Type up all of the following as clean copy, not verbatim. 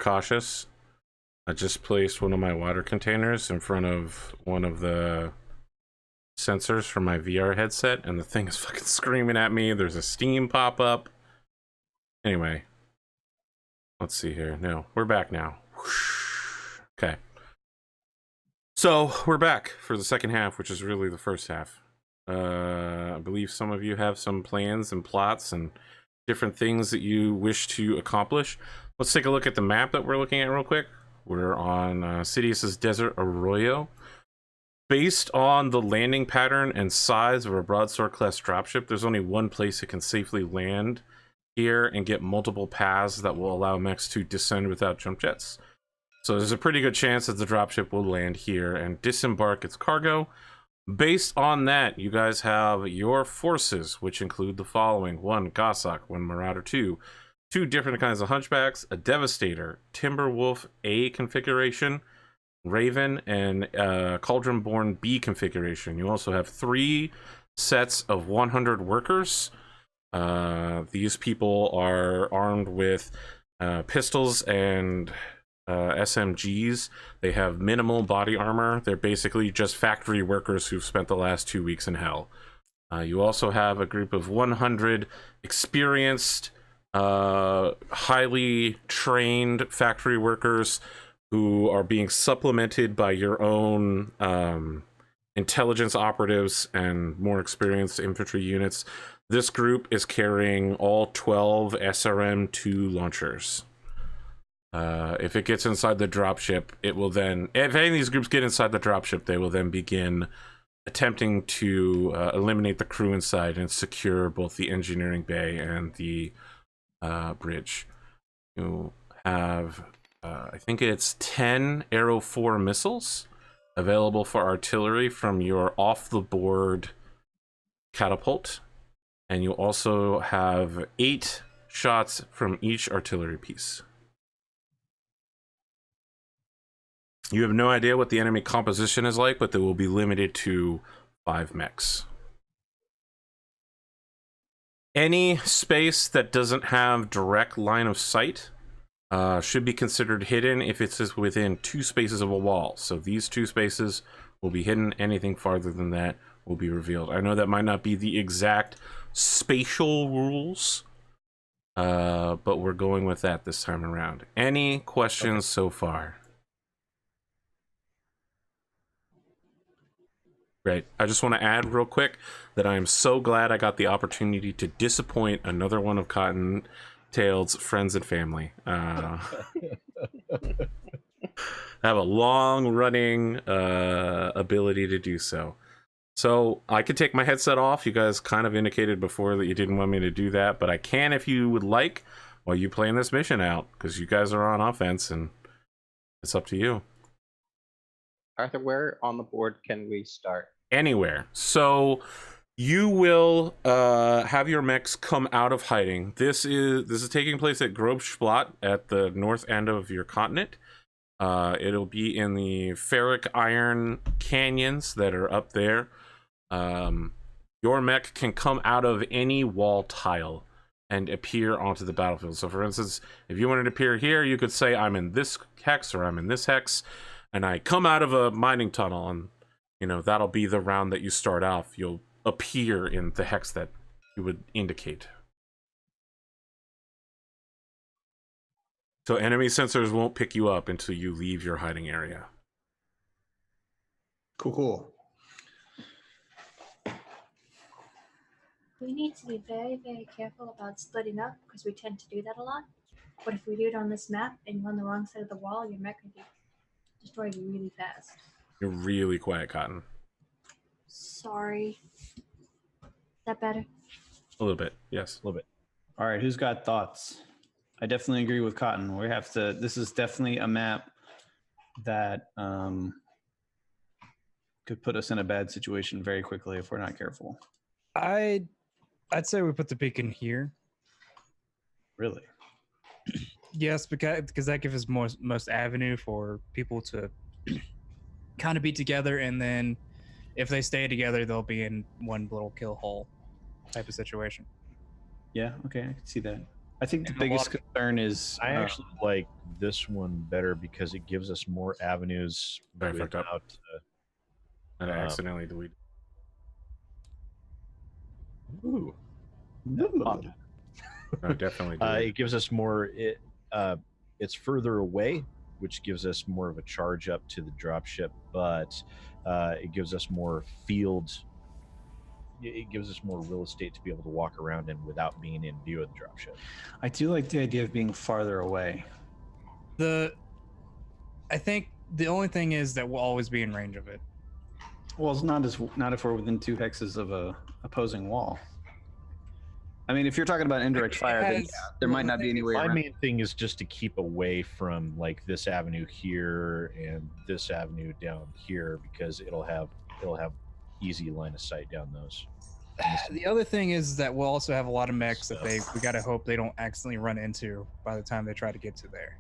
cautious. I just placed one of my water containers in front of one of the sensors for my VR headset, and the thing is fucking screaming at me. There's a steam pop-up. Anyway, let's see here. No, we're back now. Okay. So, we're back for the second half, which is really the first half. I believe some of you have some plans and plots and different things that you wish to accomplish. Let's take a look at the map that we're looking at real quick. We're on Sidious's Desert Arroyo. Based on the landing pattern and size of a broadsword class dropship, there's only one place it can safely land here and get multiple paths that will allow mechs to descend without jump jets. So there's a pretty good chance that the dropship will land here and disembark its cargo. Based on that, you guys have your forces, which include the following: 1 Goshawk, 1 Marauder, 2 different kinds of hunchbacks, a Devastator, Timberwolf A configuration, Raven, and Cauldron-born B configuration. You also have 3 sets of 100 workers. These people are armed with pistols and SMGs. They have minimal body armor. They're basically just factory workers who've spent the last 2 weeks in hell. You also have a group of 100 experienced, highly trained factory workers who are being supplemented by your own intelligence operatives and more experienced infantry units. This group is carrying all 12 SRM-2 launchers. If it gets inside the dropship, it will then, if any of these groups get inside the dropship, they will then begin attempting to eliminate the crew inside and secure both the engineering bay and the bridge. You have, I think it's 10 Arrow 4 missiles available for artillery from your off-the-board catapult. And you also have 8 shots from each artillery piece. You have no idea what the enemy composition is like, but they will be limited to 5 mechs. Any space that doesn't have direct line of sight should be considered hidden if it's within 2 spaces of a wall. So these 2 spaces will be hidden. Anything farther than that will be revealed. I know that might not be the exact spatial rules, but we're going with that this time around. Any questions so far? Great. I just want to add real quick that I am so glad I got the opportunity to disappoint another one of Cottontailed's friends and family. I have a long-running ability to do so. So I could take my headset off. You guys kind of indicated before that you didn't want me to do that, but I can if you would like while you playing this mission out, because you guys are on offense and it's up to you. Arthur, where on the board can we start? Anywhere. So you will have your mechs come out of hiding. This is taking place at Grob Splot at the north end of your continent. It'll be in the ferric iron canyons that are up there. Your mech can come out of any wall tile and appear onto the battlefield. So for instance, if you wanted to appear here, you could say I'm in this hex or I'm in this hex, and I come out of a mining tunnel, and you know that'll be the round that you start off. You'll appear in the hex that you would indicate. So enemy sensors won't pick you up until you leave your hiding area. Cool. We need to be very, very careful about splitting up because we tend to do that a lot. But if we do it on this map and you're on the wrong side of the wall, your mech can be destroyed really fast. You're really quiet, Cotton. Sorry. Is that better? A little bit, yes. A little bit. All right, who's got thoughts? I definitely agree with Cotton. We have to, this is definitely a map that could put us in a bad situation very quickly if we're not careful. I'd say we put the beacon here. Really? Yes, because that gives us most avenue for people to kind of be together, and then if they stay together, they'll be in one little kill hole type of situation. Yeah, okay, I can see that. I think the And a biggest lot concern is I actually like this one better because it gives us more avenues Sorry, I fucked up. without. And I accidentally deleted. Ooh. Oh, No, definitely deleted. It gives us more. It's further away, which gives us more of a charge up to the dropship, but it gives us more field. It gives us more real estate to be able to walk around in without being in view of the dropship. I do like the idea of being farther away. I think the only thing is that we'll always be in range of it. Well, it's not if we're within 2 hexes of a opposing wall. I mean, if you're talking about indirect fire, then yeah, there might not be any way My around. main thing is just to keep away from like this avenue here and this avenue down here because it'll have easy line of sight down those. The other thing is that we'll also have a lot of mechs that we gotta hope they don't accidentally run into by the time they try to get to there.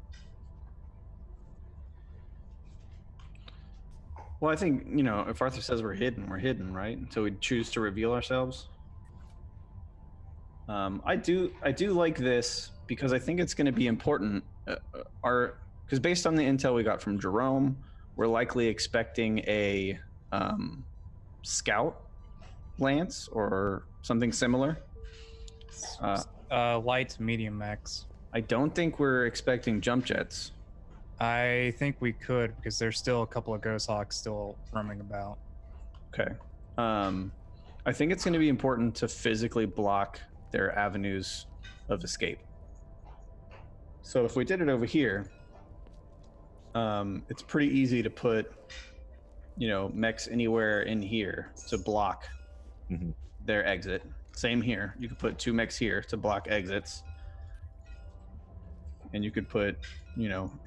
Well, I think, if Arthur says we're hidden, right? Until we choose to reveal ourselves. I do like this because I think it's going to be important. Because based on the intel we got from Jerome, we're likely expecting a scout lance or something similar. Light, medium mechs. I don't think we're expecting jump jets. I think we could because there's still a couple of Ghost Hawks still roaming about. Okay. I think it's going to be important to physically block their avenues of escape. So if we did it over here, it's pretty easy to put, mechs anywhere in here to block their exit. Same here. You could put 2 mechs here to block exits. And you could put,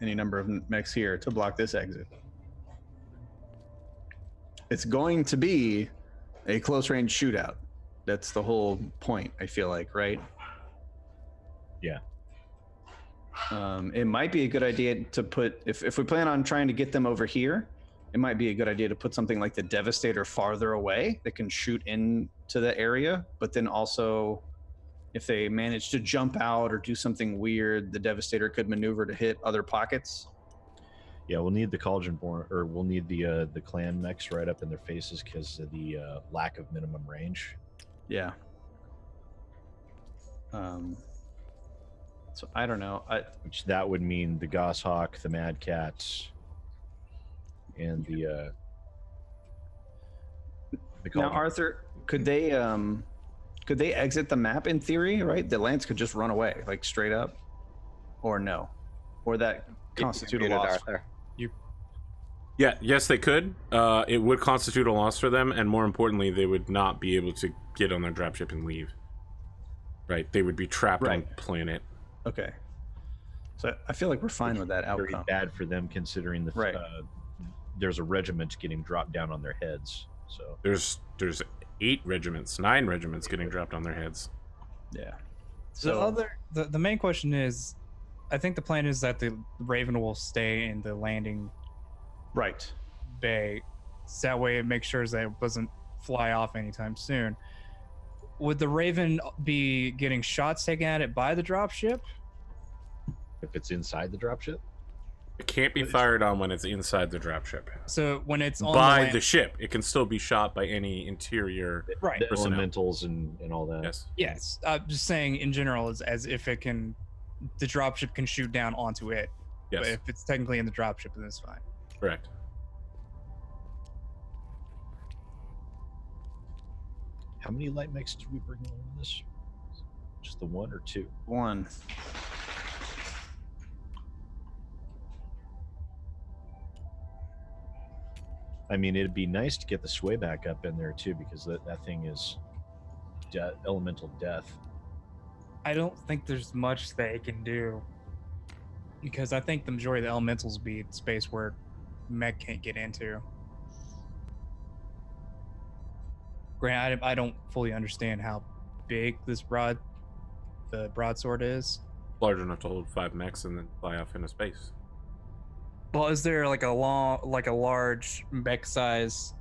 any number of mechs here to block this exit. It's going to be a close range shootout. That's the whole point, I feel like, right? Yeah. It might be a good idea to put, if we plan on trying to get them over here, it might be a good idea to put something like the Devastator farther away that can shoot into the area, but then also if they manage to jump out or do something weird, the Devastator could maneuver to hit other pockets. Yeah, we'll need the Cauldron Born, or we'll need the clan mechs right up in their faces because of the lack of minimum range. Yeah. So I don't know. Which that would mean the Goshawk, the Mad Cats, and the now, Cauldron. Arthur, could they exit the map in theory? Right, the lance could just run away, like straight up, or no, or that constitute a loss. Arthur. Yeah, yes, they could. It would constitute a loss for them, and more importantly, they would not be able to get on their dropship and leave. Right, they would be trapped on planet. Okay. So I feel like we're fine with that Very outcome. bad for them considering there's a regiment getting dropped down on their heads. So There's 9 regiments getting dropped on their heads. Yeah. So the main question is, I think the plan is that the Raven will stay in the landing Right. bay, so that way it makes sure that it doesn't fly off anytime soon. Would the Raven be getting shots taken at it by the dropship? if it's inside the dropship, It can't be fired on when it's inside the dropship. So when it's on By the the ship, it can still be shot by any interior. right. the personnel. elementals and all that. Yes. Yes, just saying in general, as if it can, the dropship can shoot down onto it. Yes. But if it's technically in the dropship, then it's fine. Correct. How many light mechs did we bring on this? Just the 1 or 2? 1. I mean, it'd be nice to get the sway back up in there too, because that thing is elemental death. I don't think there's much that it can do, because I think the majority of the elementals be space where mech can't get into. Granted, I don't fully understand how big the broadsword is. Large enough to hold 5 mechs and then fly off into space. Well, is there like a large mech size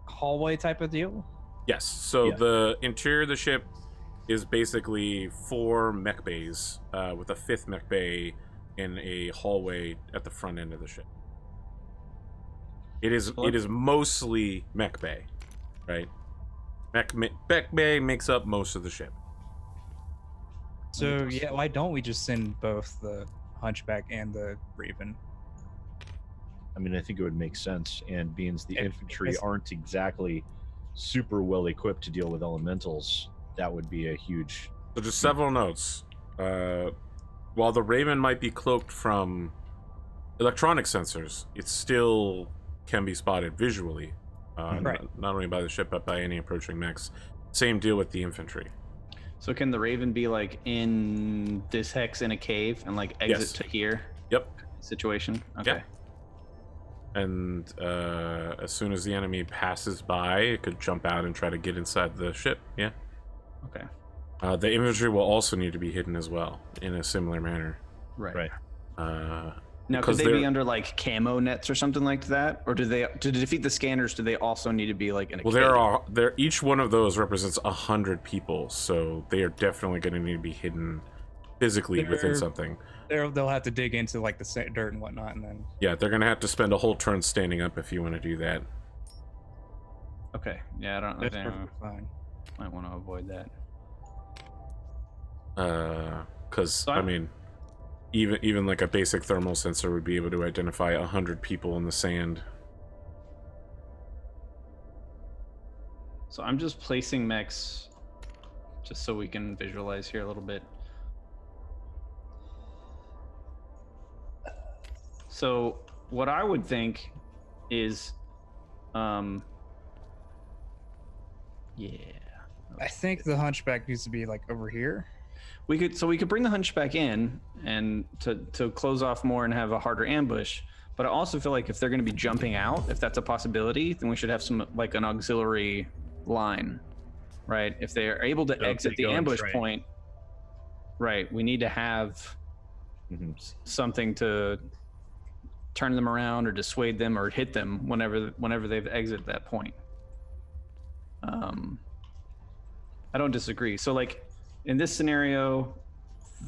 hallway type of deal? Yes. So Yeah. the interior of the ship is basically 4 mech bays with a 5th mech bay in a hallway at the front end of the ship. It is mostly mech bay, right? Mech bay makes up most of the ship. So yeah, why don't we just send both the Hunchback and the Raven? I mean, I think it would make sense, and being the If- infantry if- aren't exactly super well equipped to deal with elementals, that would be a huge. So just several notes. While the Raven might be cloaked from electronic sensors, it still can be spotted visually, Right. not only by the ship but by any approaching mechs. Same deal with the infantry. So can the Raven be like in this hex in a cave and like exit Yes. to here Yep. situation? Okay. And as soon as the enemy passes by, it could jump out and try to get inside the ship. Yeah. Okay. The infantry will also need to be hidden as well in a similar manner. Right. Uh, Now, because could they be they're- under like camo nets or something like that, or do they to defeat the scanners? Do they also need to be like in a? Well, cave? each one of those represents 100 people, so they are definitely going to need to be hidden physically within They're- something. They'll have to dig into like the dirt and whatnot, and then Yeah, they're going to have to spend a whole turn standing up if you want to do that. Okay. Yeah, I don't. that's I perfectly fine. might want to avoid that. Because I mean, even like a basic thermal sensor would be able to identify 100 people in the sand. So I'm just placing mechs, just so we can visualize here a little bit. So what I would think is, yeah, I think the Hunchback needs to be like over here. we could bring the Hunchback in and to close off more and have a harder ambush. But I also feel like if they're going to be jumping out, if that's a possibility, then we should have some like an auxiliary line, right? If they are able to So exit they the go and ambush train. point, right? We need to have Mhm. something to turn them around or dissuade them or hit them whenever they've exited that point. I don't disagree. So like in this scenario,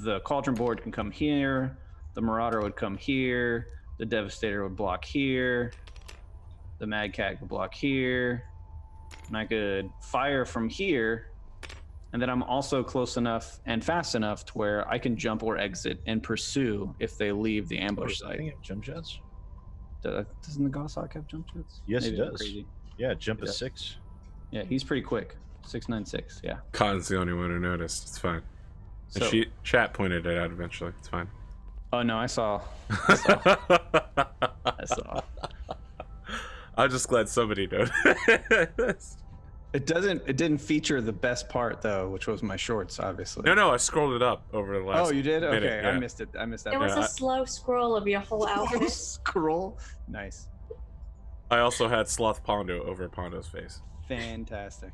the Cauldron board can come here, the Marauder would come here, the Devastator would block here, the Mad Cat would block here, and I could fire from here, and then I'm also close enough and fast enough to where I can jump or exit and pursue if they leave the ambush I site. think it jump jets. Doesn't the Goshawk have jump jets? Yes, Maybe it I'm does. crazy. Yeah, jump Yeah. is 6. Yeah, he's pretty quick. 696. Yeah. Cotton's the only one who noticed. It's fine. And So, chat pointed it out eventually. It's fine. oh no, I saw. I'm just glad somebody noticed. It didn't feature the best part though, which was my shorts, obviously. No, I scrolled it up over the last. Oh, you did? minute, Okay, yeah. I missed it. I missed that. It was part. a slow scroll of your whole outfit. Scroll. Nice. I also had Sloth Pondo over Pondo's face. Fantastic.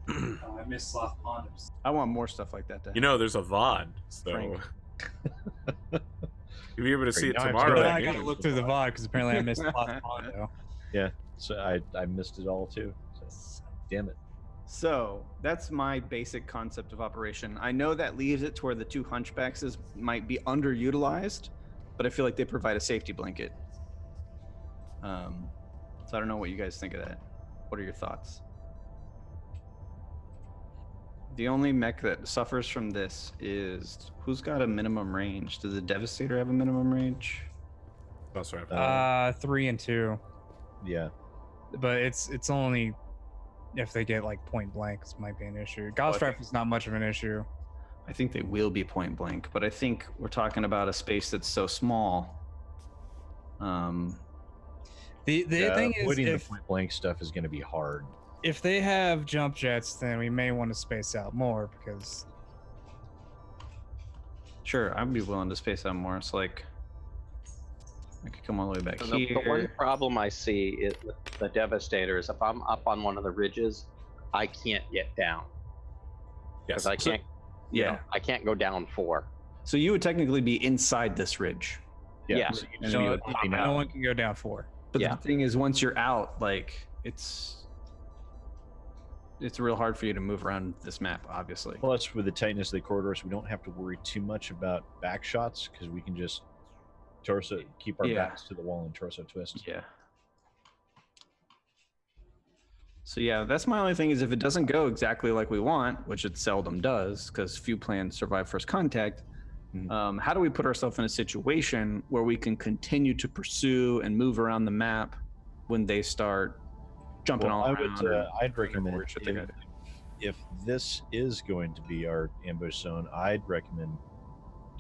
I miss Sloth Pondos. I want more stuff like that. You know, there's a VOD, so Frank. you'll be able to see it Now I have to tomorrow. go But back I in. gotta look through the VOD because apparently I missed Sloth Pondo. Yeah, so I missed it all too. So, damn it. So that's my basic concept of operation. I know that leaves it to where the 2 Hunchbacks might be underutilized, but I feel like they provide a safety blanket. So I don't know what you guys think of that. What are your thoughts? The only mech that suffers from this is who's got a minimum range? Does the Devastator have a minimum range? Oh, sorry. 3 and 2, Yeah. but it's only if they get like point blank. This might be an issue. Gauss Okay. Rifle is not much of an issue. I think they will be point blank, but I think we're talking about a space that's so small. The thing is, avoiding if the point blank stuff is going to be hard. if they have jump jets, then we may want to space out more because Sure, I'd be willing to space out more. It's like I could come all the way back So here. the one problem I see is with the Devastators. If I'm up on one of the ridges, I can't get down Yes. because I can't. you yeah. know, I can't go down 4. So you would technically be inside this ridge. Yeah. So you And just then be you like would popping no out. one can go down 4. But Yeah. the thing is, once you're out, like it's it's real hard for you to move around this map, obviously. Plus, with the tightness of the corridors, we don't have to worry too much about back shots because we can just keep our Yeah. backs to the wall and torso twist. Yeah. So yeah, that's my only thing is if it doesn't go exactly like we want, which it seldom does, because few plans survive first contact. How do we put ourselves in a situation where we can continue to pursue and move around the map when they start jumping all around? I'd recommend weird shit they gotta if this is going to be our ambush zone, I'd recommend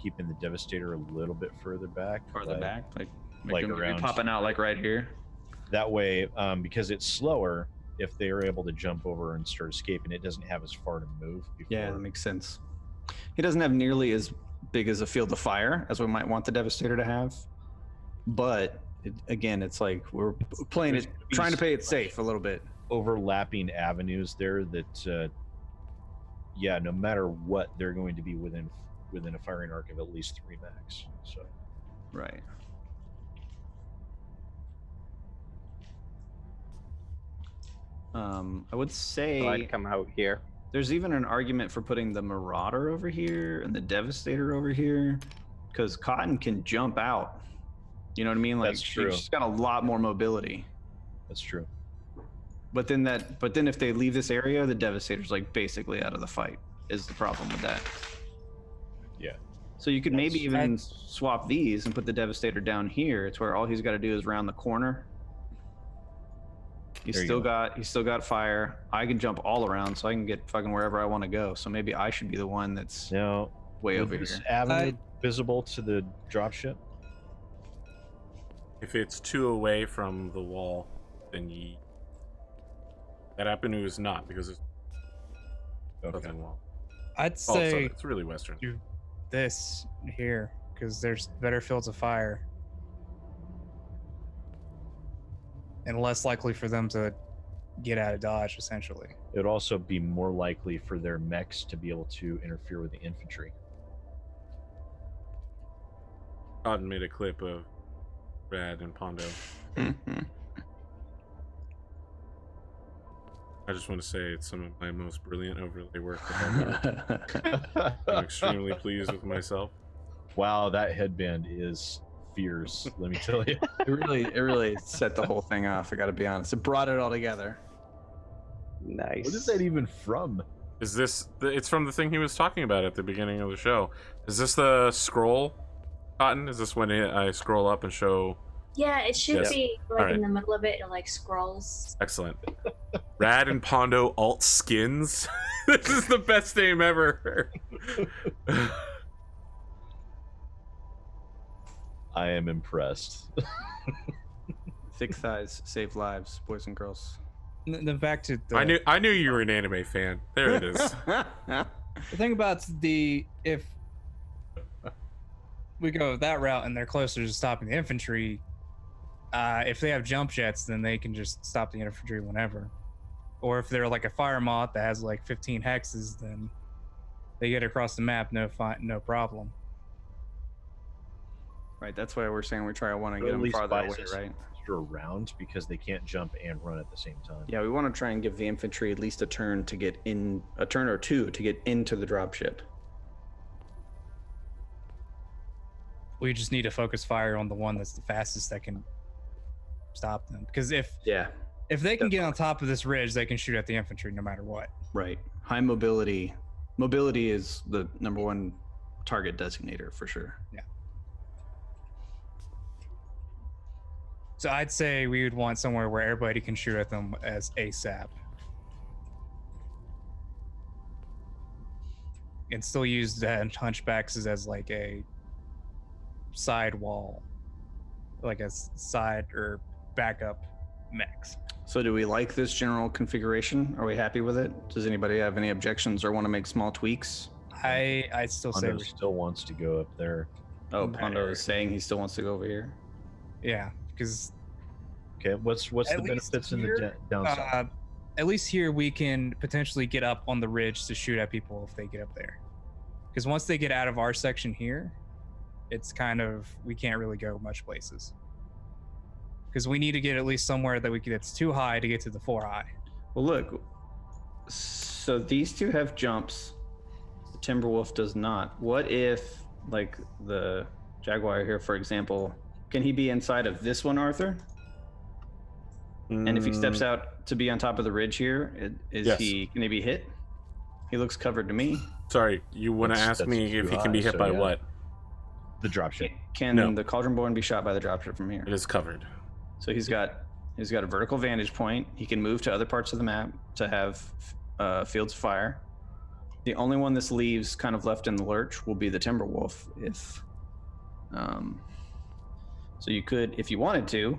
keeping the Devastator a little bit further back. Farther back, like like maybe around- popping out like right here. That way, because it's slower, if they are able to jump over and start escaping, it doesn't have as far to move before. Yeah, that makes sense. He doesn't have nearly as big as a field of fire as we might want the Devastator to have, but again, it's like we're playing it, trying to play it safe a little bit. Overlapping avenues there that, yeah, no matter what, they're going to be within a firing arc of at least 3 max. So, Right. I would say So I'd come out here. there's even an argument for putting the Marauder over here and the Devastator over here, because Cotton can jump out. You know what I mean? Like That's true. she's got a lot more mobility. that's true. But then if they leave this area, the Devastator's like basically out of the fight. Is the problem with that? Yeah. So you could maybe That's- even swap these and put the Devastator down here. It's where all he's got to do is round the corner. He's There you still go. got fire. I can jump all around, so I can get fucking wherever I want to go. So maybe I should be the one that's Now, way with over this here. avenue visible to the dropship? If it's 2 away from the wall, then that avenue is not because it's Okay. southern wall. I'd Oh, say it's really western. do this here because there's better fields of fire and less likely for them to get out of dodge. Essentially, It would also be more likely for their mechs to be able to interfere with the infantry. Cotton made a clip of Rad and Pondo. I just want to say it's some of my most brilliant overlay work that I've ever. I'm extremely pleased with myself. Wow, that headband is fierce, let me tell you. It really set the whole thing off. I got to be honest. It brought it all together. Nice. What is that even from? Is this? It's from the thing he was talking about at the beginning of the show. Is this the scroll, Cotton? Is this when I scroll up and show? Yeah, it should Yes. be like Alright. in the middle of it. It like scrolls. Excellent. Rad and Pondo alt skins. This is the best name ever. I am impressed. Thick thighs save lives, boys and girls. then back to the, I knew you were an anime fan. There it is. the thing about if we go that route and they're closer to stopping the infantry, if they have jump jets, then they can just stop the infantry whenever. Or if they're like a fire moth that has like 15 hexes, then they get across the map no problem. Right, that's why we're saying we try want to Or get at them least farther buys away, us right? extra round because they can't jump and run at the same time. Yeah, we want to try and give the infantry at least a turn or two to get into the dropship. We just need to focus fire on the one that's the fastest that can stop them. Because if they can get on top of this ridge, they can shoot at the infantry no matter what. Right. High mobility. Mobility is the number one target designator for sure. Yeah. So I'd say we would want somewhere where everybody can shoot at them as ASAP. And still use the hunchbacks as like a side wall. Like a side or backup mechs. So do we like this general configuration? Are we happy with it? Does anybody have any objections or want to make small tweaks? I still say Pondo still wants to go up there. Oh, Pondo is saying he still wants to go over here. yeah, because Okay, what's the At least benefits and the here, downside? at least here we can potentially get up on the ridge to shoot at people if they get up there. Because once they get out of our section here, it's kind of, we can't really go much places. Because we need to get at least somewhere that that's too high to get to the 4 high. Well, look, So these two have jumps. The Timberwolf does not. What if, like, the Jaguar here, for example, can he be inside of this one, Arthur? And if he steps out to be on top of the ridge here, Yes. can he be hit? He looks covered to me. Sorry, you want to ask That's me too if he can be high, hit so by yeah. what? The dropship. Can No. the Cauldronborn be shot by the dropship from here? It is covered. So he's got a vertical vantage point. He can move to other parts of the map to have fields of fire. The only one this leaves kind of left in the lurch will be the Timberwolf. So you could, if you wanted to,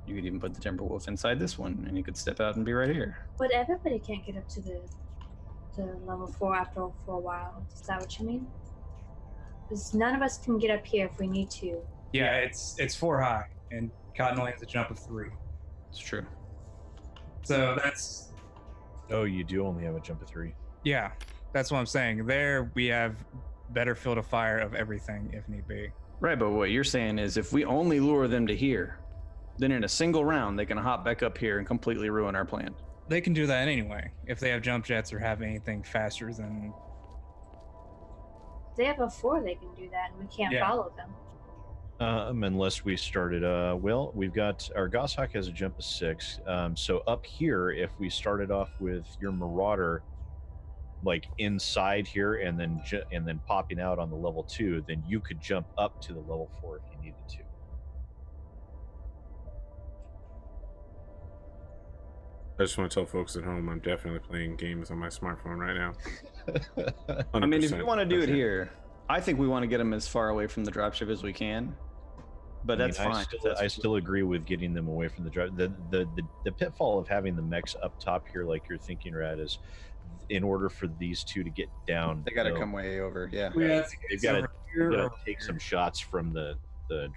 you could even put the Timberwolf inside this one, and you could step out and be right here. But everybody can't get up to the level 4 after for a while. Is that what you mean? Because none of us can get up here if we need to. Yeah, it's 4 high, and Cotton only has a jump of 3. It's true. So that's Oh, you do only have a jump of 3. yeah, that's what I'm saying. There we have better field of fire of everything if need be. Right, but what you're saying is if we only lure them to here, then in a single round they can hop back up here and completely ruin our plan. They can do that anyway if they have jump jets or have anything faster than. If they have a 4, they can do that, and we can't Yeah. follow them. Unless we started, well, we've got our Goshawk has a jump of 6. So up here, if we started off with your Marauder, like inside here, and then popping out on the level 2, then you could jump up to the level 4 if you needed to. I just want to tell folks at home I'm definitely playing games on my smartphone right now. I mean, if 100%. you want to do it Okay. here, I think we want to get them as far away from the dropship as we can. But I mean, that's fine. I still agree with getting them away from the drive. The pitfall of having the mechs up top here, like you're thinking, Rad, is in order for these two to get down, They got to they'll- come way over. Yeah. They've got to take some shots from the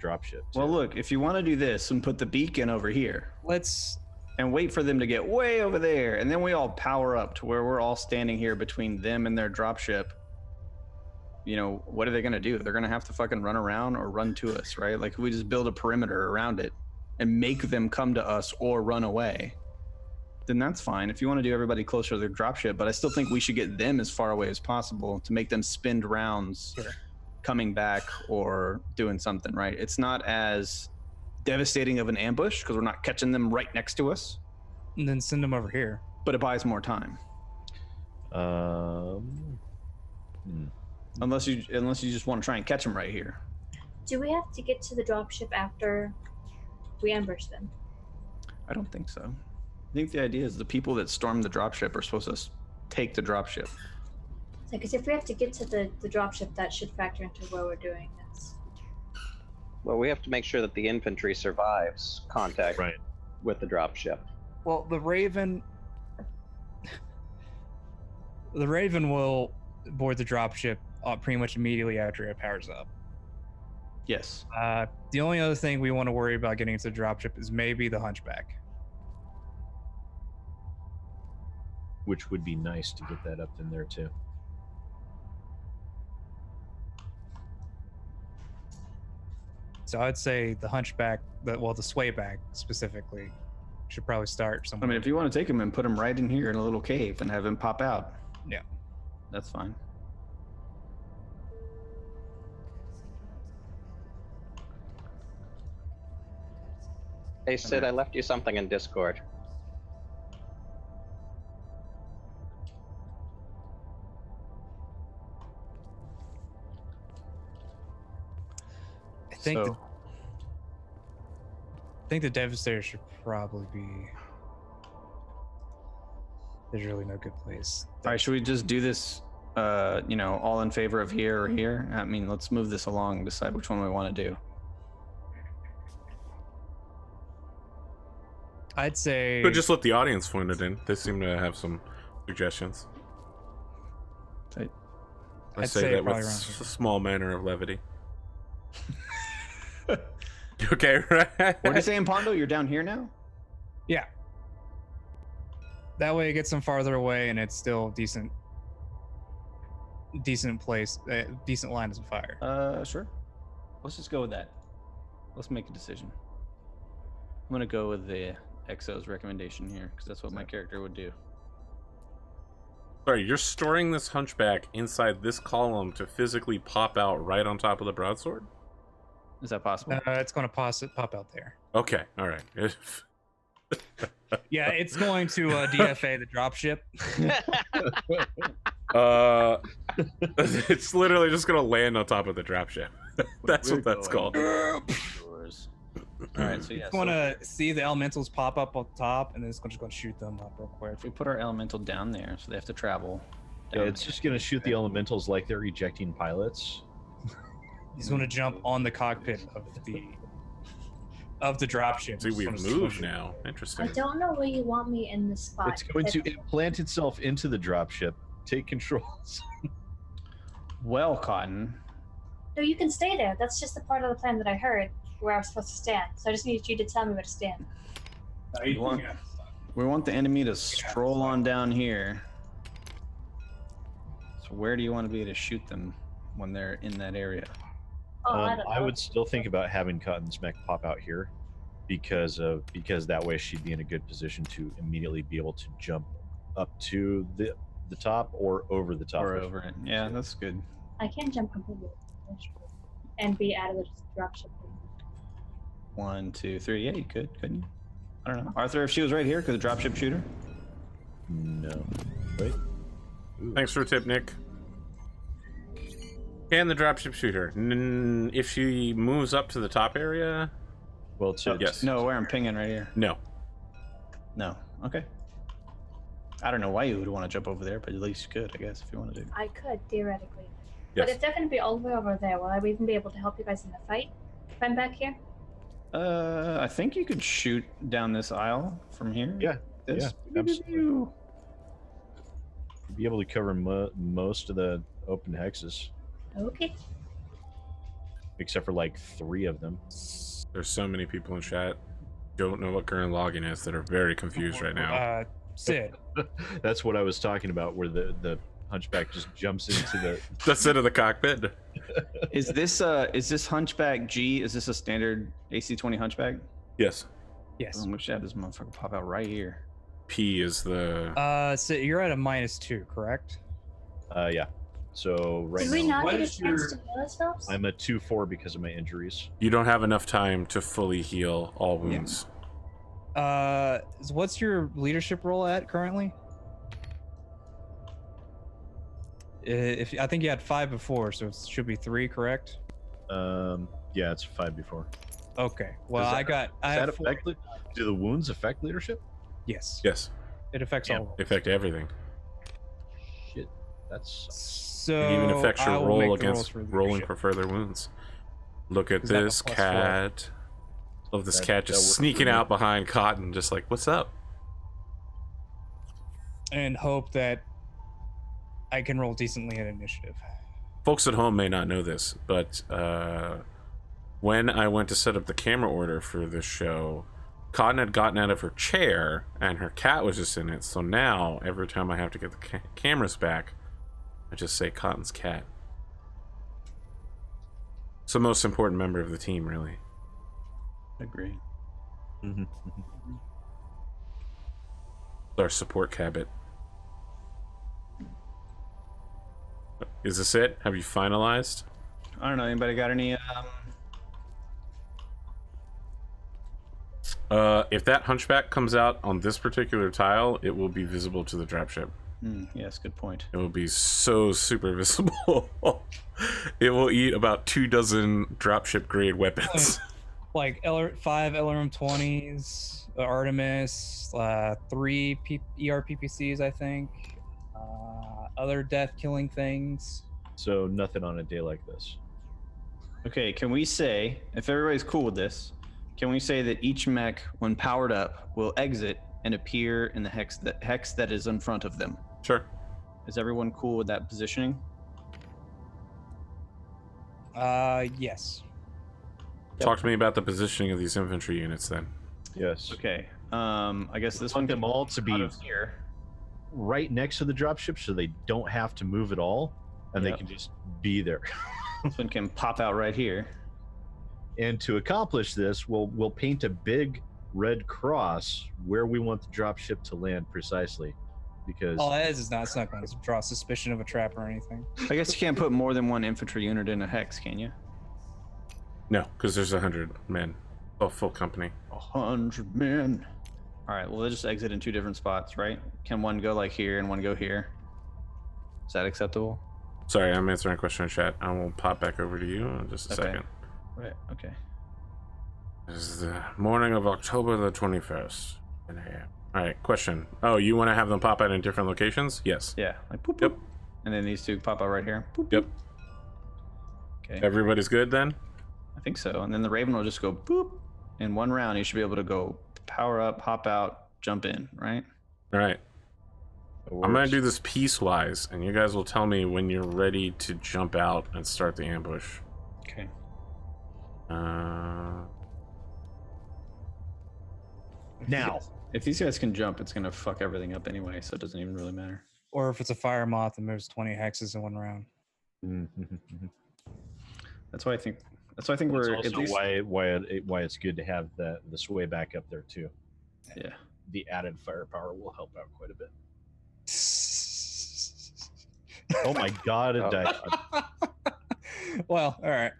dropship. Well, look, if you want to do this and put the beacon over here Let's. and wait for them to get way over there, and then we all power up to where we're all standing here between them and their dropship. You know, what are they going to do? They're going to have to fucking run around or run to us, right? Like, if we just build a perimeter around it and make them come to us or run away, then that's fine. If you want to do everybody closer to their dropship, but I still think we should get them as far away as possible to make them spend rounds coming back or doing something, right? It's not as devastating of an ambush because we're not catching them right next to us, And then send them over here. but it buys more time. Unless you just want to try and catch them right here. Do we have to get to the dropship after we ambush them? I don't think so. I think the idea is the people that storm the dropship are supposed to take the dropship. Because if we have to get to the dropship, that should factor into where we're doing this. Well, we have to make sure that the infantry survives contact Right. with the dropship. Well, the Raven will board the dropship pretty much immediately after it powers up. Yes. The only other thing we want to worry about getting into the dropship is maybe the Hunchback. Which would be nice to get that up in there too. So I'd say the Hunchback, the Swayback specifically, should probably start I somewhere. mean, if you want to take him and put him right in here in a little cave and have him pop out. Yeah. That's fine. Hey, Sid, I left you something in Discord. I think So- the Devastator should probably be. There's really no good place. All right, should we just do this, all in favor of here or here? I mean, let's move this along and decide which one we want to do. I'd say. But just let the audience phone it in. They seem to have some suggestions. Right. I I'd say say that with probably around a small manner of levity. Okay, right? What are you saying, Pondo? You're down here now? Yeah. That way it gets them farther away and it's still decent place, decent lines of fire. Sure. Let's just go with that. Let's make a decision. I'm gonna go with the Exo's recommendation here because that's what my character would do. Sorry, you're storing this hunchback inside this column to physically pop out right on top of the broadsword? Is that possible? It's going to pop out there. Okay, all right. Yeah, it's going to DFA the dropship. It's literally just gonna land on top of the dropship. That's what that's called. All right, so yeah, It's going to see the elementals pop up on top, and then it's just going to shoot them up real quick. if we put our elemental down there, so they have to travel. Yeah, down it's there. just gonna shoot the elementals like they're ejecting pilots. He's going to jump on the cockpit of the dropship. See, It's we've gonna moved smush it. now. I Interesting. don't know where you want me in this spot. It's going to implant itself into the dropship, take controls. Well, Cotton. No, you can stay there. That's just the part of the plan that I heard where I was supposed to stand. So I just needed you to tell me where to stand. We want the enemy to stroll on down here. So where do you want to be able to shoot them when they're in that area? Oh, I don't know. I would still think about having Cotton's mech pop out here, because that way she'd be in a good position to immediately be able to jump up to the top or over the top. Or over it. Yeah, that's good. I can jump completely and be out of the dropship. 1, 2, 3. Yeah, you could, couldn't you? I don't know. Arthur, if she was right here, could the dropship shoot her? No. Wait. Ooh. Thanks for the tip, Nick. Can the dropship shoot her? If she moves up to the top area, Well, to yes. No, where I'm pinging right here. No. No. Okay. I don't know why you would want to jump over there, but at least you could, I guess, if you want to do. I could, theoretically. Yes. But if they're going to be all the way over there, will I even be able to help you guys in the fight if I'm back here? I think you could shoot down this aisle from here. Yeah, This. yeah, absolutely. Be able to cover most of the open hexes, Okay. except for like 3 of them. There's so many people in chat don't know what current login is that are very confused right now. Sid. That's what I was talking about, where the hunchback just jumps into the. That's it of the cockpit. Is this Hunchback G? Is this a standard AC-20 Hunchback? Yes. Yes. We should have this motherfucker pop out right here. P is the. Sid, you're at a -2, correct? Yeah. So right Did we now not what get a is chance your- to heal ourselves? I'm a 2-4 because of my injuries. You don't have enough time to fully heal all wounds. What's your leadership role at currently? If I think you had 5 before, so it should be 3, correct? Yeah, it's 5 before. Okay. Well, Does I that have 4. affect? Do the wounds affect leadership? Yes. Yes. It affects Yeah. all roles. Affect everything. Shit, that's. So It even affects I your will roll make the rolls against for rolling leadership. for further wounds. Look at Is that a this +4? cat. Love this That- cat that just works for sneaking me. out behind Cotton, just like, what's up? And hope that I can roll decently at initiative. Folks at home may not know this, but when I went to set up the camera order for this show, Cotton had gotten out of her chair and her cat was just in it. So now, every time I have to get the cameras back, I just say Cotton's cat. It's the most important member of the team, really. Agree. Mhm. It's our support cabbit. Is this it? Have you finalized? I don't know. Anybody got any? If that hunchback comes out on this particular tile, it will be visible to the dropship. Yes, good point. It will be so super visible. It will eat about 24 dropship grade weapons. Like 5 LRM-20s, Artemis, 3 ERPPCs, I think. Other death-killing things. So nothing on a day like this. Okay, can we say, if everybody's cool with this, can we say that each mech, when powered up, will exit and appear in the hex that is in front of them? Sure. Is everyone cool with that positioning? Yes. Talk to me about the positioning of these infantry units then. Yes. Okay. I guess this one Want them can all to out be of here. right next to the dropship, so they don't have to move at all, and Yep. they can just be there. This one can pop out right here. And to accomplish this, we'll paint a big red cross where we want the dropship to land precisely. because All it is not, it's not going to draw suspicion of a trap or anything. I guess you can't put more than one infantry unit in a hex, can you? No, because there's 100 men. Oh, full company. 100 men. All right, well, they'll just exit in 2 different spots, right? Can one go like here and one go here? Is that acceptable? Sorry, I'm answering a question in chat. I will pop back over to you in just a Okay. second. Right, okay. This is the morning of October the 21st. 10 a.m. All right, question. Oh, you want to have them pop out in different locations? Yes. Yeah, like boop, boop. Yep. And then these 2 pop out right here. Boop, Yep. boop. Okay, Everybody's good then? I think so. And then the Raven will just go boop. In 1 round, you should be able to go power up, hop out, jump in, right? All right. it I'm going works. to do this piecewise, and you guys will tell me when you're ready to jump out and start the ambush. Okay. now. If these guys can jump, it's gonna fuck everything up anyway, so it doesn't even really matter. Or if it's a fire moth and moves 20 hexes in 1 round. That's why I think. That's why I think That's we're also at least. why it's good to have the sway back up there too. Yeah. The added firepower will help out quite a bit. Oh my god, it died. Well, all right.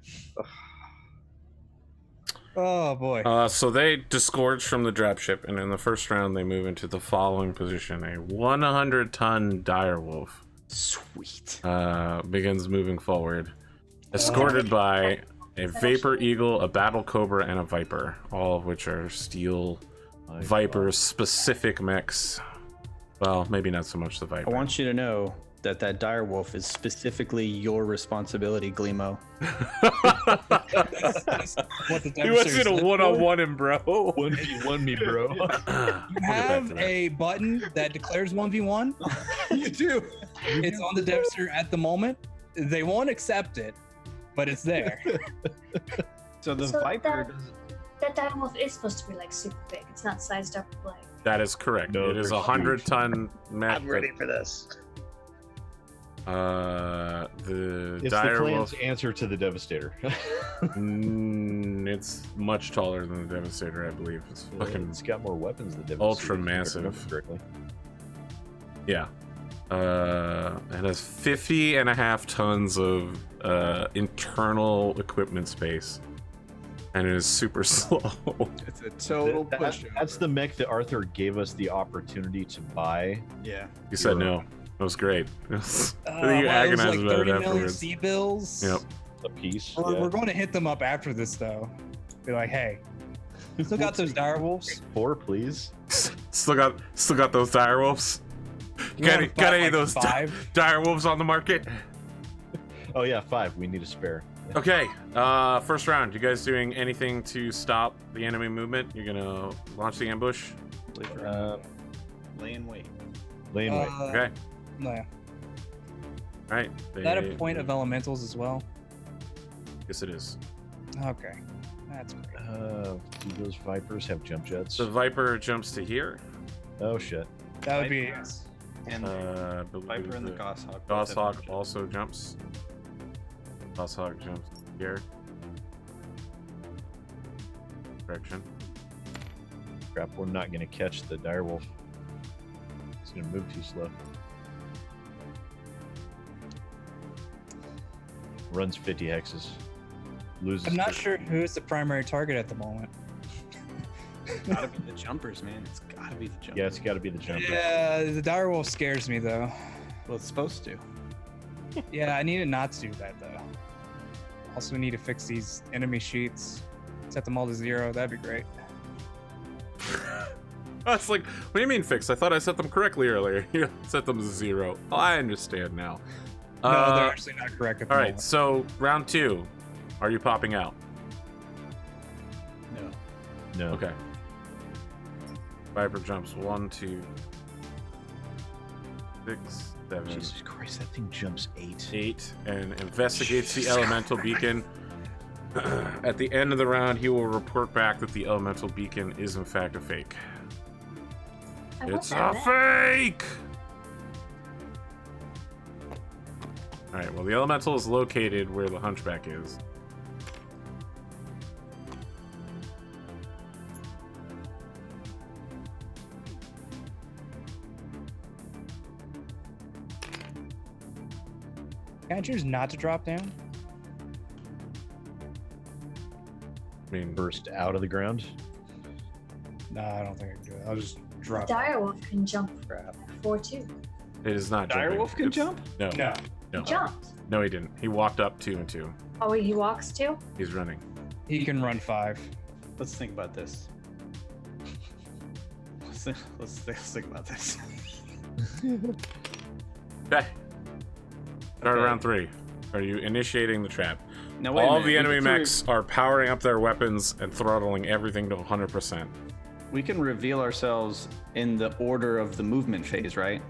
Oh boy. So they disgorge from the dropship, and in the first round, they move into the following position. A 100-ton direwolf Sweet. begins moving forward, escorted by a Vapor Eagle, a Battle Cobra, and a Viper, all of which are Steel My Viper-specific mechs. Well, maybe not so much the Viper. I want you to know that direwolf is specifically your responsibility, Gleemo. That's what the He wants you to demonstrators live one-on-one him, bro. for. 1v1 me, bro. for. You have a button that declares 1v1. You do. It's on the Devastator at the moment. They won't accept it, but it's there. So the So Viper. That direwolf is supposed to be like super big. It's not sized up like. That is correct. No, it is they're a 100-ton mech. I'm ready for this. The It's the direwolf. clan's answer to the Devastator. It's much taller than the Devastator, I believe. It's fucking It's got more weapons than the ultra Devastator, if I massive. remember correctly. yeah. It has 50.5 tons of internal equipment space, and it is super slow. It's a total push. That's the mech that Arthur gave us the opportunity to buy. Yeah. You said You're no. It was great. I think you Well, it was agonized like about it 30 million afterwards. C-bills. Yep. A piece. We're going to hit them up after this, though. Be like, hey, still got those direwolves? 4, please. Still got those direwolves. You Got wanna got buy, any of like, those 5? direwolves on the market? Oh yeah, 5. We need a spare. Okay, first round. You guys doing anything to stop the enemy movement? You're gonna launch the ambush? Lay in wait. Lane way. Okay, No, yeah. alright. Is that a point of elementals as well? Yes, it is. Okay. That's great. Do those Vipers have jump jets? The Viper jumps to here. Oh shit. That would be And I believe Viper and the the Goshawk. Goshawk also jumps. Goshawk jumps here. Direction. Crap, we're not gonna catch the direwolf. It's gonna move too slow. Runs 50 hexes. Loses. I'm not 30. sure who's the primary target at the moment. Gotta be the jumpers, man. It's gotta be the jumpers. Yeah, it's got to be the jumper. Yeah, the direwolf scares me, though. Well, it's supposed to. Yeah, I need it not to do that, though. Also need to fix these enemy sheets. Set them all to 0. That'd be great. I was like, what do you mean fixed? I thought I set them correctly earlier. You set them to 0. Oh, I understand now. No, they're actually not correct at the All right, moment. so round 2. Are you popping out? No. No. Okay. Viper jumps 1, 2, 6, 7, Jesus Christ, that thing jumps 8. 8, and investigates the elemental beacon. At the end of the round, he will report back that the elemental beacon is in fact a fake. I want It's that a mech. fake! Alright, well, the elemental is located where the hunchback is. Can I choose not to drop down? I mean, Burst out of the ground. No, I don't think I can do it. I'll just The drop. direwolf can jump Crap. 4-2. it is not jumping. Direwolf can It's- jump? No, No. no, He jumped. no, he didn't. He walked up 2 and 2. Oh, wait, he walks too? He's running. He can run 5. Let's think about this. Let's think about this. Okay. Start Okay. round 3. Are you initiating the trap? Now, wait a All minute. the We enemy can mechs are powering up their weapons and throttling everything to 100%. We can reveal ourselves in the order of the movement phase, right?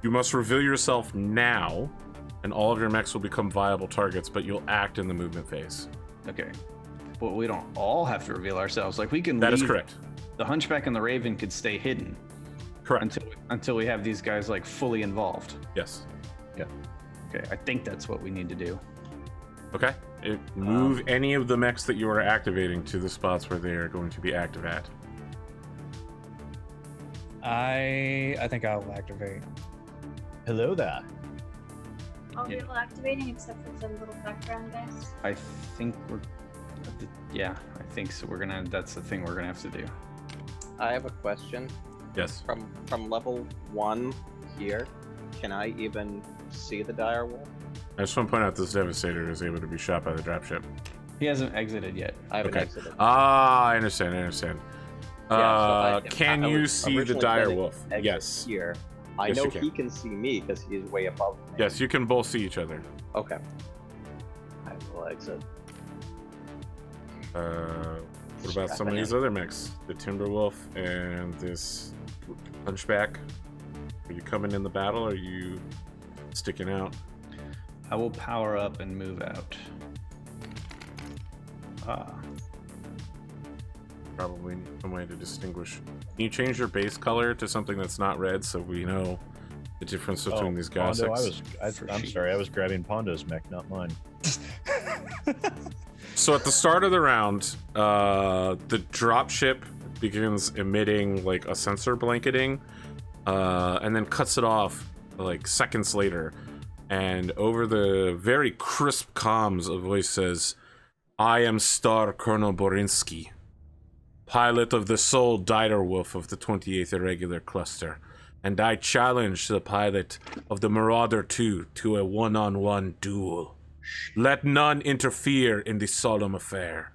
You must reveal yourself now, and all of your mechs will become viable targets, but you'll act in the movement phase. Okay. But we don't all have to reveal ourselves. Like we can. That is leave- correct. The Hunchback and the Raven could stay hidden Correct. until we have these guys like fully involved. Yes. Okay, I think that's what we need to do. Okay. Move any of the mechs that you are activating to the spots where they are going to be active at. I think I'll activate. Hello there. All Yeah. people activating except for the little background guys. I think we're. Yeah, I think so. That's the thing we're gonna have to do. I have a question. Yes. From level 1 here, can I even see the direwolf? I just want to point out this Devastator is able to be shot by the dropship. He hasn't exited yet. I haven't Okay. exited. Ah, I understand. Yeah, so Can I you was see the originally dire planning wolf? to exit Yes. Here. I Yes, know you can. he can see me because he's way above me. Yes, you can both see each other. Okay. I will exit. What about some of these other mechs? The Timberwolf and this Hunchback? Are you coming in the battle or are you sticking out? I will power up and move out. Probably need some way to distinguish. Can you change your base color to something that's not red so we know the difference between these guys? Pondo, For I'm sheep. sorry, I was grabbing Pondo's mech, not mine. So at the start of the round, the dropship begins emitting like a sensor blanketing, and then cuts it off like seconds later. And over the very crisp comms, a voice says, "I am Star Colonel Borinsky, pilot of the sole direwolf of the 28th Irregular Cluster, and I challenge the pilot of the Marauder 2 to a one-on-one duel. Let none interfere in the solemn affair."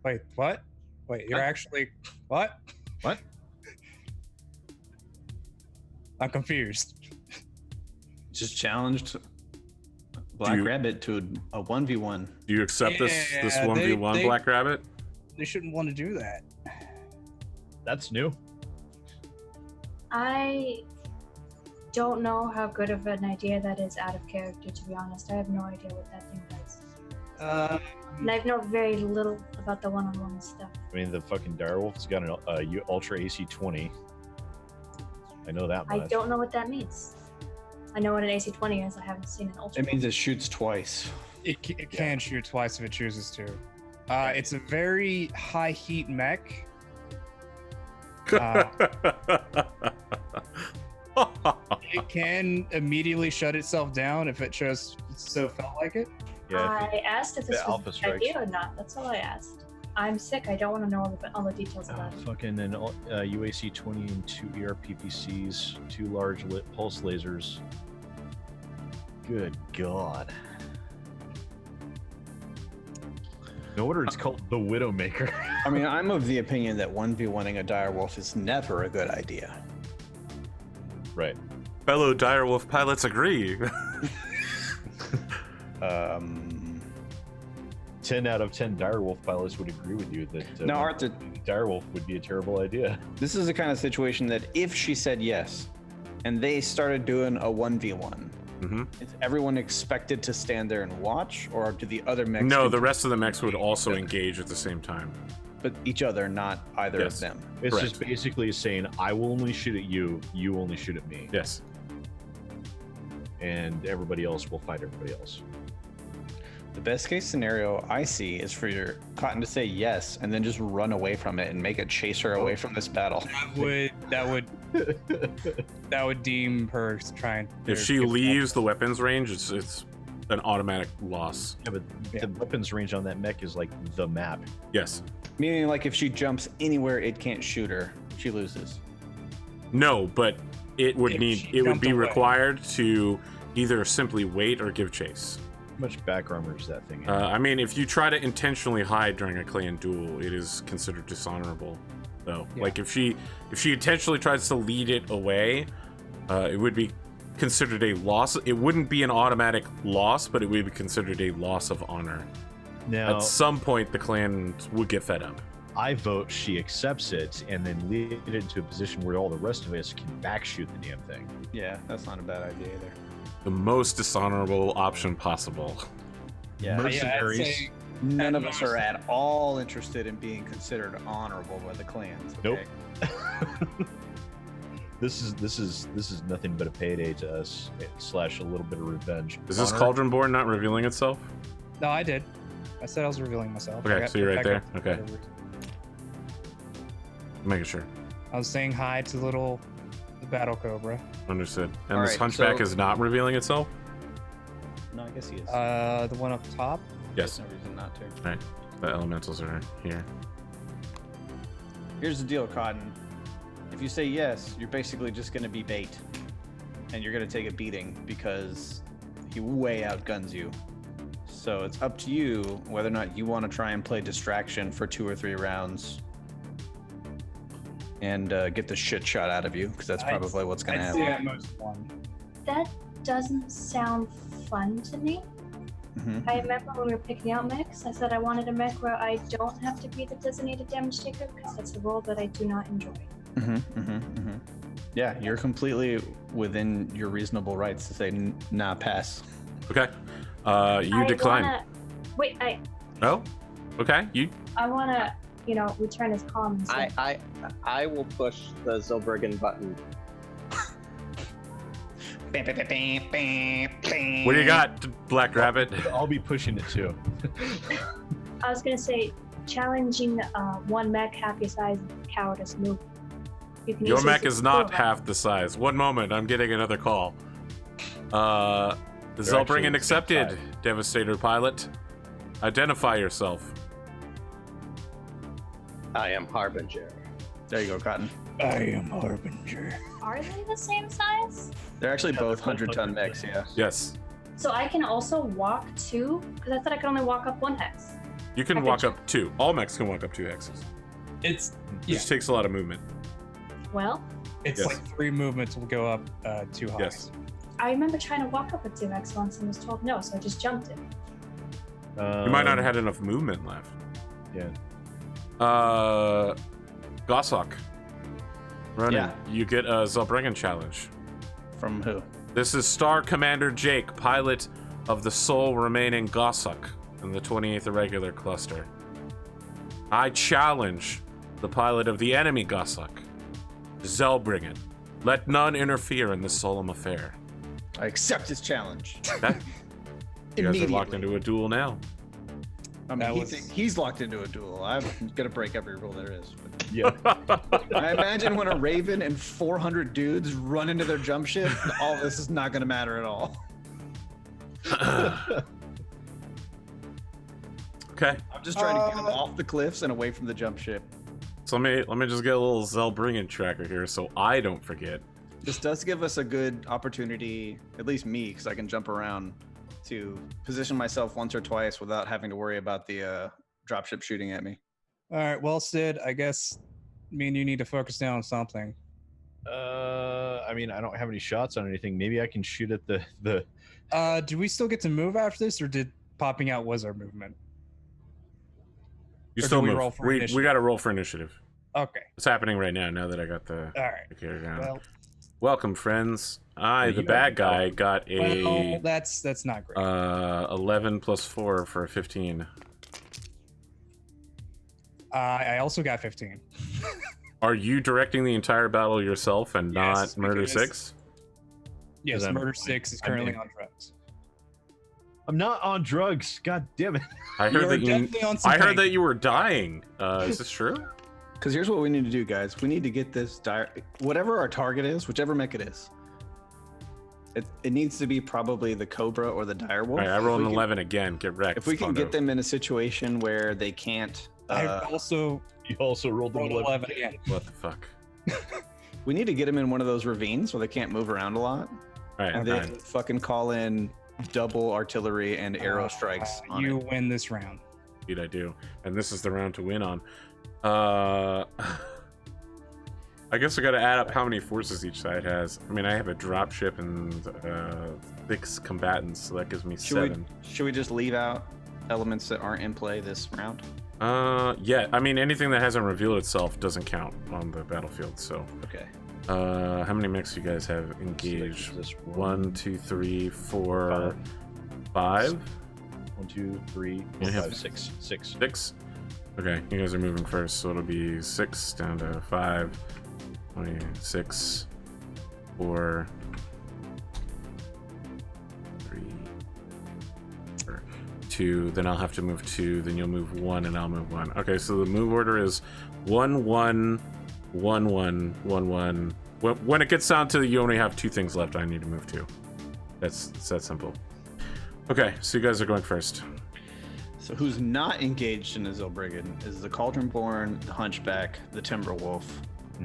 Wait, what? Wait, you're actually what? What? I'm confused. Just challenged Black You- Rabbit to a 1v1. Do you accept this Yeah, 1v1 they- Black Rabbit? They shouldn't want to do that. That's new. I don't know how good of an idea that is out of character, to be honest. I have no idea what that thing does. And I know very little about the one-on-one stuff. I mean, the fucking direwolf's got an Ultra AC-20. I know that much. I don't know what that means. I know what an AC-20 is. I haven't seen an Ultra. It means it shoots twice. It can shoot twice if it chooses to. It's a very high heat mech. It can immediately shut itself down if it just so felt like it. Yeah, I asked if this the was Alpha a good strikes. idea or not. That's all I asked. I'm sick. I don't want to know all the details about it. fucking an UAC-20 and 2 ERPPCs, 2 large lit pulse lasers. Good God. No wonder it's called the Widowmaker. I mean, I'm of the opinion that 1v1ing a direwolf is never a good idea. Right. Fellow direwolf pilots agree. 10 out of 10 direwolf pilots would agree with you that Now, Arthur, direwolf would be a terrible idea. this is the kind of situation that if she said yes, and they started doing a 1v1, Mm-hmm. is everyone expected to stand there and watch, or do the other mechs? No, the control- rest of the mechs would also engage at the same time. but each other, not either Yes. of them. It's Correct. just basically saying, I will only shoot at you, you only shoot at me. Yes. And everybody else will fight everybody else. The best case scenario I see is for your Cotton to say yes and then just run away from it and make a chase her away from this battle. That would deem her trying. If she leaves the weapons range, it's an automatic loss. Yeah, but the weapons range on that mech is like the map. Yes. Meaning, like, if she jumps anywhere, it can't shoot her. She loses. No, but it would be away. required to either simply wait or give chase. How much back armor is that thing? I mean, if you try to intentionally hide during a clan duel, it is considered dishonorable. Though, like if she intentionally tries to lead it away, it would be considered a loss. It wouldn't be an automatic loss, but it would be considered a loss of honor. Now, At some point, the clan would get fed up. I vote she accepts it and then lead it into a position where all the rest of us can backshoot the damn thing. Yeah, that's not a bad idea either. The most dishonorable option possible. Yeah, Mercenaries. I'd say none of us are at all interested in being considered honorable by the clans. Okay? Nope. This is nothing but a payday to us / a little bit of revenge. Is this Honor- cauldron board not revealing itself? No, I did. I said I was revealing myself. Okay, I got so you're put right back there. up. Okay. Making sure. I was saying hi to the battle cobra. Understood. And All this right, hunchback so- is not revealing itself? No, I guess he is. The one up top. Yes. There's no reason not to. Right. The elementals are here. Here's the deal, Cotton. If you say yes, you're basically just going to be bait. And you're going to take a beating because he way outguns you. So it's up to you whether or not you want to try and play distraction for 2 or 3 rounds and get the shit shot out of you, because that's probably what's going to I'd say happen. at most one. That doesn't sound fun to me. Mhm. I remember when we were picking out mechs, I said I wanted a mech where I don't have to be the designated damage taker because that's a role that I do not enjoy. Yeah, you're completely within your reasonable rights to say, nah, pass. Okay. You decline. Oh? Okay. I want to, return his calm and say, I will push the Zilbergen button. What do you got, Black Rabbit? I'll be pushing it too. I was going to say, challenging one mech half your size is a cowardice move. You can Your easily mech is see not through half the size. One moment, I'm getting another call. Zellbringen accepted, Devastator pilot. Identify yourself. I am Harbinger. There you go, Cotton. I am Harbinger. Are they the same size? They're actually both 100-ton mechs, yeah. Yes. So I can also walk 2? Because I thought I could only walk up 1 hex. You can I walk can up 2. All mechs can walk up 2 hexes. It's It just takes a lot of movement. Well, it's Yes. like 3 movements will go up 2 high. Yes. I remember trying to walk up a 2 hex once and was told no, so I just jumped it. You might not have had enough movement left. Yeah. Gossok. Running. Yeah. You get a Zellbringen challenge. From who? This is Star Commander Jake, pilot of the sole remaining Gossok in the 28th Irregular Cluster. I challenge the pilot of the enemy Gossok, Zellbringen. Let none interfere in this solemn affair. I accept his challenge. That, you guys are locked into a duel now. I mean, That was- he's locked into a duel. I'm gonna break every rule there is. But Yeah. I imagine when a Raven and 400 dudes run into their jump ship, all this is not gonna matter at all. Okay, I'm just trying to get him off the cliffs and away from the jump ship. so let me just get a little Zellbringen tracker here so I don't forget. This does give us a good opportunity, at least me, because I can jump around, to position myself once or twice without having to worry about the dropship shooting at me. All right, well, Sid, I guess me and you need to focus down on something. I mean, I don't have any shots on anything. Maybe I can shoot at the. Do we still get to move after this, or did popping out was our movement? You Or still do we move. roll for We initiative? got to roll for initiative. Okay. It's happening right now that I got the All right. carry down. Well, Welcome, friends. I, Yeah, the you bad got guy, got a well, that's not great. 11 plus 4 for a 15. I also got 15. Are you directing the entire battle yourself and Yes, not Murder because- 6? Yes, I'm- Murder 6 is currently I'm- on tracks. I'm not on drugs. God damn it. I heard that you. definitely on some I heard pain. that you were dying. Is this true? Because here's what we need to do, guys. We need to get this whatever our target is, whichever mech it is. It needs to be probably the Cobra or the Direwolf. All right, I rolled an 11 again. Get wrecked. If we can get them in a situation where they can't, I also You also rolled an rolled 11. 11 again. What the fuck? we need to get them in one of those ravines where they can't move around a lot, All right, and then fucking call in double artillery and arrow strikes. On You it. win this round. indeed I do, and this is the round to win on. I guess I got to add up how many forces each side has. I mean, I have a dropship and 6 combatants, so that gives me 7. Should we just leave out elements that aren't in play this round? Yeah. I mean, anything that hasn't revealed itself doesn't count on the battlefield. So, Okay. how many mechs do you guys have engaged? This 1, 2, 3, 4, 5, 1, 2, 3, You 4, have 5, 6. 6. 6. Okay, you guys are moving first, so it'll be 6 down to 5, 26, 4, 3, 4, 2. Then I'll have to move 2. Then you'll move 1, and I'll move 1. Okay, so the move order is 1, 1, 1, 1, 1, 1. When it gets down to you only have 2 things left, I need to move 2. It's that simple. Okay, so you guys are going first. So who's not engaged in the Zilbrigand is the Cauldronborn, the Hunchback, the Timberwolf,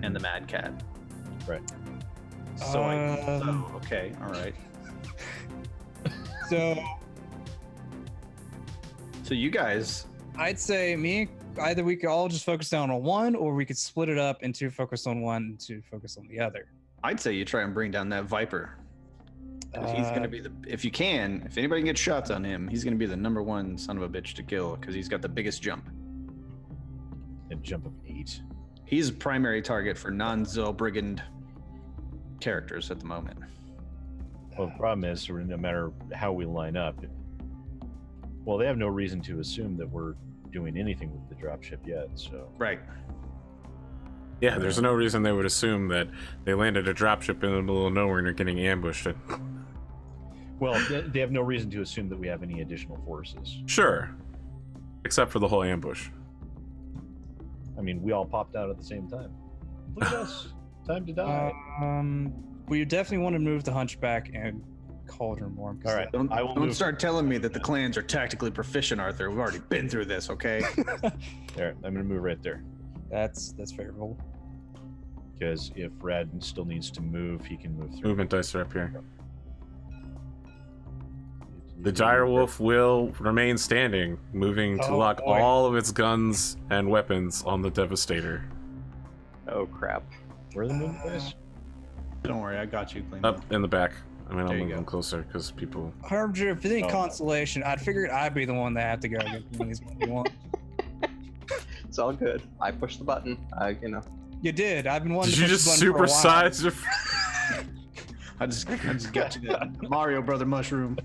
and the Mad Cat. Right. So, okay, all right. So So you guys, I'd say either we could all just focus down on one, or we could split it up into focus on one and to focus on the other. I'd say you try and bring down that Viper. 'Cause he's gonna be if anybody can get shots on him, he's gonna be the #1 son of a bitch to kill because he's got the biggest jump. A jump of 8. He's a primary target for non-Zilbrigand characters at the moment. Well, the problem is, no matter how we line up, well, they have no reason to assume that we're doing anything with the dropship yet. So Right. Yeah, there's no reason they would assume that they landed a dropship in the middle of nowhere and are getting ambushed. well, they have no reason to assume that we have any additional forces. Sure. Except for the whole ambush. I mean, we all popped out at the same time. Look at us. Time to die. We definitely want to move the Hunchback and Cauldronborn. All right. Don't, I will don't move. start telling me that the clans are tactically proficient, Arthur. We've already been through this, okay? There, I'm going to move right there. That's favorable. Because if Rad still needs to move, he can move through. Movement dice are up here. The Direwolf will remain standing, moving to Oh, lock boy. all of its guns and weapons on the Devastator. Oh crap. Where are the movement dice? Don't worry, I got you clean Up in the back. I mean, I'll There you move go. them closer because people. Harbinger, if you need Oh. consolation, I'd figured I'd be the one that had to go get these when you want. It's all good. I pushed the button. You did. I've been wanting Did to you push just the button for a while. supersize your. I just got you that Mario Brother mushroom.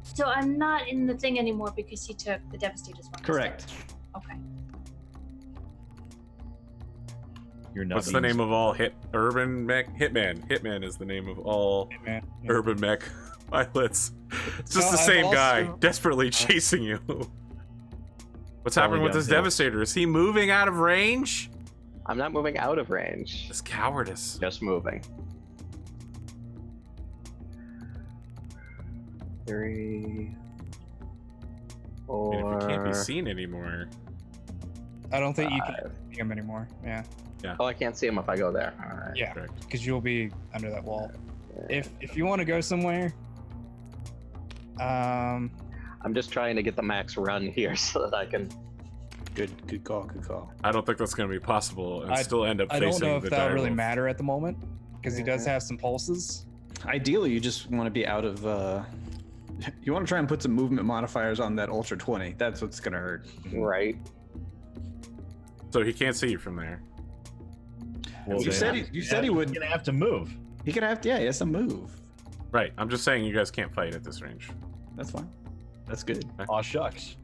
So I'm not in the thing anymore because he took the Devastator's one. Correct. Okay. You're not. What's the name of all urban mech? Hitman is the name of all Man, yeah. urban mech pilots. It's just No, the I've same guy also- desperately chasing you. What's Falling happening with this downhill. Devastator? Is he moving out of range? I'm not moving out of range. This cowardice. Just moving. 3, I mean, if you can't be 4. seen anymore. I don't think you can 5. see him anymore. Yeah, Oh, I can't see him if I go there. All right. yeah, Correct. because you'll be under that wall. If you want to go somewhere, I'm just trying to get the max run here so that I can. Good call. I don't think that's going to be possible and I- still end up I facing don't know if the that'll really Direwolf. matter at the moment because he does Mhm. have some pulses. Ideally, you just want to be out of. You want to try and put some movement modifiers on that Ultra 20. That's what's gonna hurt. Right. So he can't see you from there. Well, You then said he would. He's gonna have to move. He could have. Yeah, he has to move. Right. I'm just saying you guys can't fight at this range. That's fine. That's good. Aw shucks.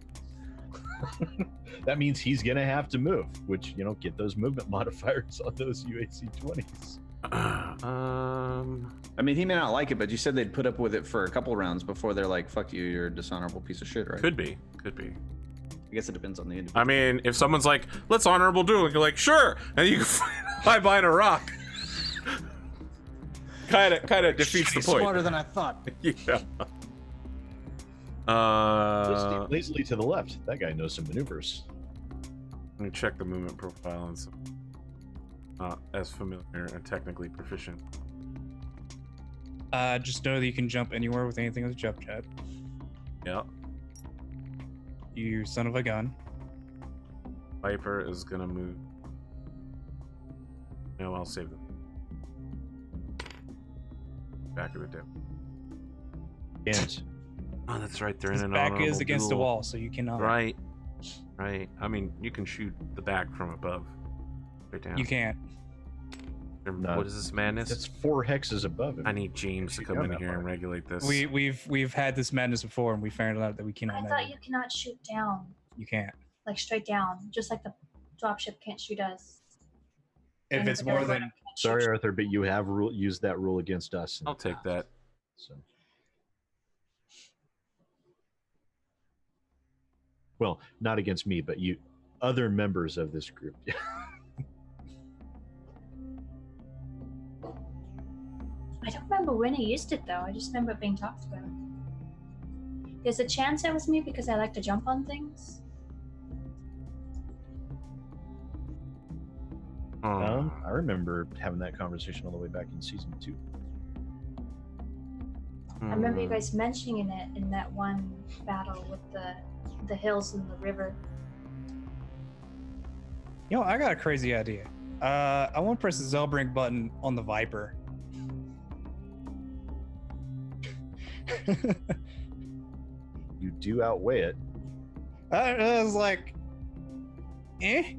That means he's gonna have to move, which get those movement modifiers on those UAC 20s. I mean, he may not like it, but you said they'd put up with it for a couple rounds before they're like, "Fuck you, you're a dishonorable piece of shit," right? Could be. I guess it depends on the individual. I mean, if someone's like, "Let's honorable duel," you're like, "Sure," and you can hide behind a rock. Kind of defeats the point. Smarter than I thought. Yeah. Lazily to the left. That guy knows some maneuvers. Let me check the movement profile and some. Not as familiar and technically proficient. Just know that you can jump anywhere with anything with a jump jet. Yeah. You son of a gun. Viper is gonna move. No, I'll save them. Back of the dip. And Oh, that's right. They're in His an back honorable is against the duel. wall, so you cannot. Right. I mean, you can shoot the back from above. Right down. You can't. No. What is this madness? that's 4 hexes above him. I need James to Shoot come down in that here far. and regulate this. We've had this madness before, and we found out that we cannot. I measure. thought you cannot shoot down, You can't. like straight down, just like the dropship can't shoot us. If And it's the more Guerrilla than can't shoot Sorry, Arthur, but you have used that rule against us. in I'll the take past, that. So. Well, not against me, but you, other members of this group. I don't remember when I used it though. I just remember it being talked about. There's a chance it was me because I like to jump on things. I remember having that conversation all the way back in season 2. I remember you guys mentioning it in that one battle with the hills and the river. You know, I got a crazy idea. I want to press the Zellbrink button on the Viper. You do outweigh it. I was like, eh?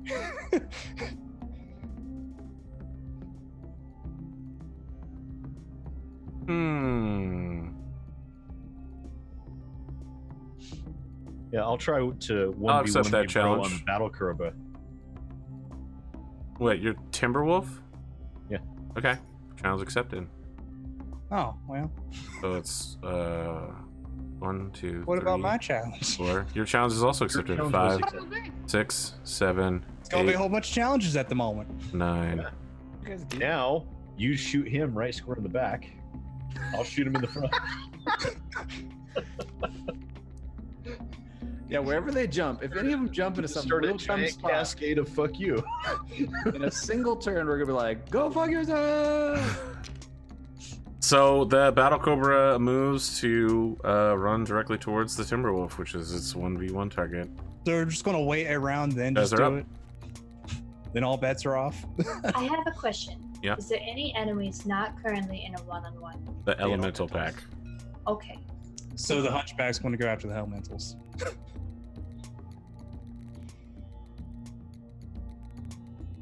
Yeah, I'll try to 1v1 I'll accept that you, bro, challenge. on Battle Cobra. Wait, you're Timberwolf? Yeah. Okay. Challenge accepted. Oh, well. So it's 1, 2, What about 3, my challenge? 4. Your challenge is also accepted. challenge was 5, accepted. 6, 7, It's gonna be a 8, whole bunch of challenges at the moment. 9. Now, you shoot him right square in the back. I'll shoot him in the front. Yeah, wherever they jump, if any of them jump into some Start a little dumb giant spot cascade of fuck you. in a single turn, we're gonna be like, "Go fuck yourself!" So the Battle Cobra moves to run directly towards the Timberwolf, which is its 1v1 target. They're just gonna wait around, then Guys just are do up. it. Then all bets are off. I have a question. Yeah. Is there any enemies not currently in a one-on-one? The Elemental Pack. Okay. So the Hunchback's gonna go after the Elementals.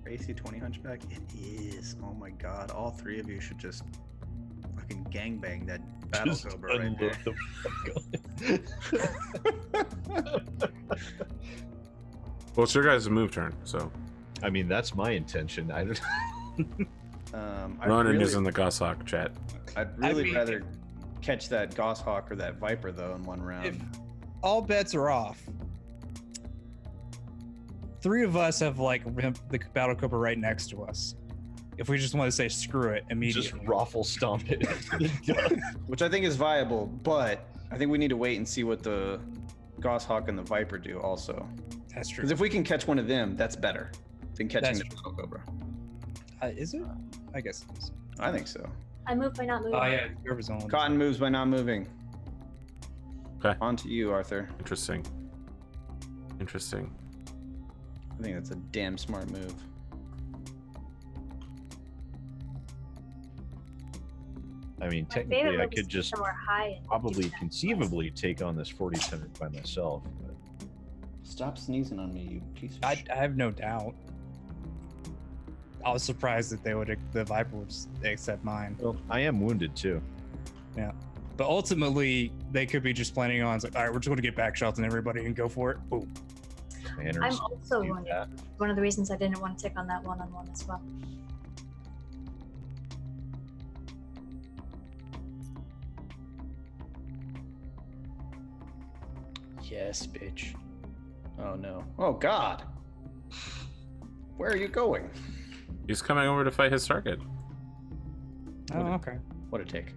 AC 20 Hunchback? It is. Oh my god. All 3 of you should just fucking gangbang that Battle Just Cobra right unload there. the fuck on. Well, it's your guys' move turn, so I mean, that's my intention. I don't. Ronan really, is in the Goshawk chat. I'd really mean, rather catch that Goshawk or that Viper though in one round. If all bets are off, 3 of us have like the Battle Cobra right next to us. If we just want to say screw it immediately. Just raffle stomp it. Which I think is viable, but I think we need to wait and see what the Goshawk and the Viper do also. That's true. Because if we can catch one of them, that's better than catching That's the Battle Cobra. Is it? I guess it is. I think so. I move by not moving. Oh yeah, River's on. Cotton moves by not moving. Okay. On to you, Arthur. Interesting. Interesting. I think that's a damn smart move. I mean, My favorite technically, I move is could just somewhere high and probably do that. conceivably take on this 40 by myself. But Stop sneezing on me, you piece of I shit. have no doubt. I was surprised that the Viper would accept mine. well, I am wounded too. But ultimately, they could be just planning on, it's like, all right, we're just going to get back shots on everybody and go for it. Boom. I'm Manners. also do wounded. that. One of the reasons I didn't want to take on that one-on-one as well. Yes, bitch. Oh no. Oh god. Where are you going? He's coming over to fight his target. Oh, okay. What'd it take?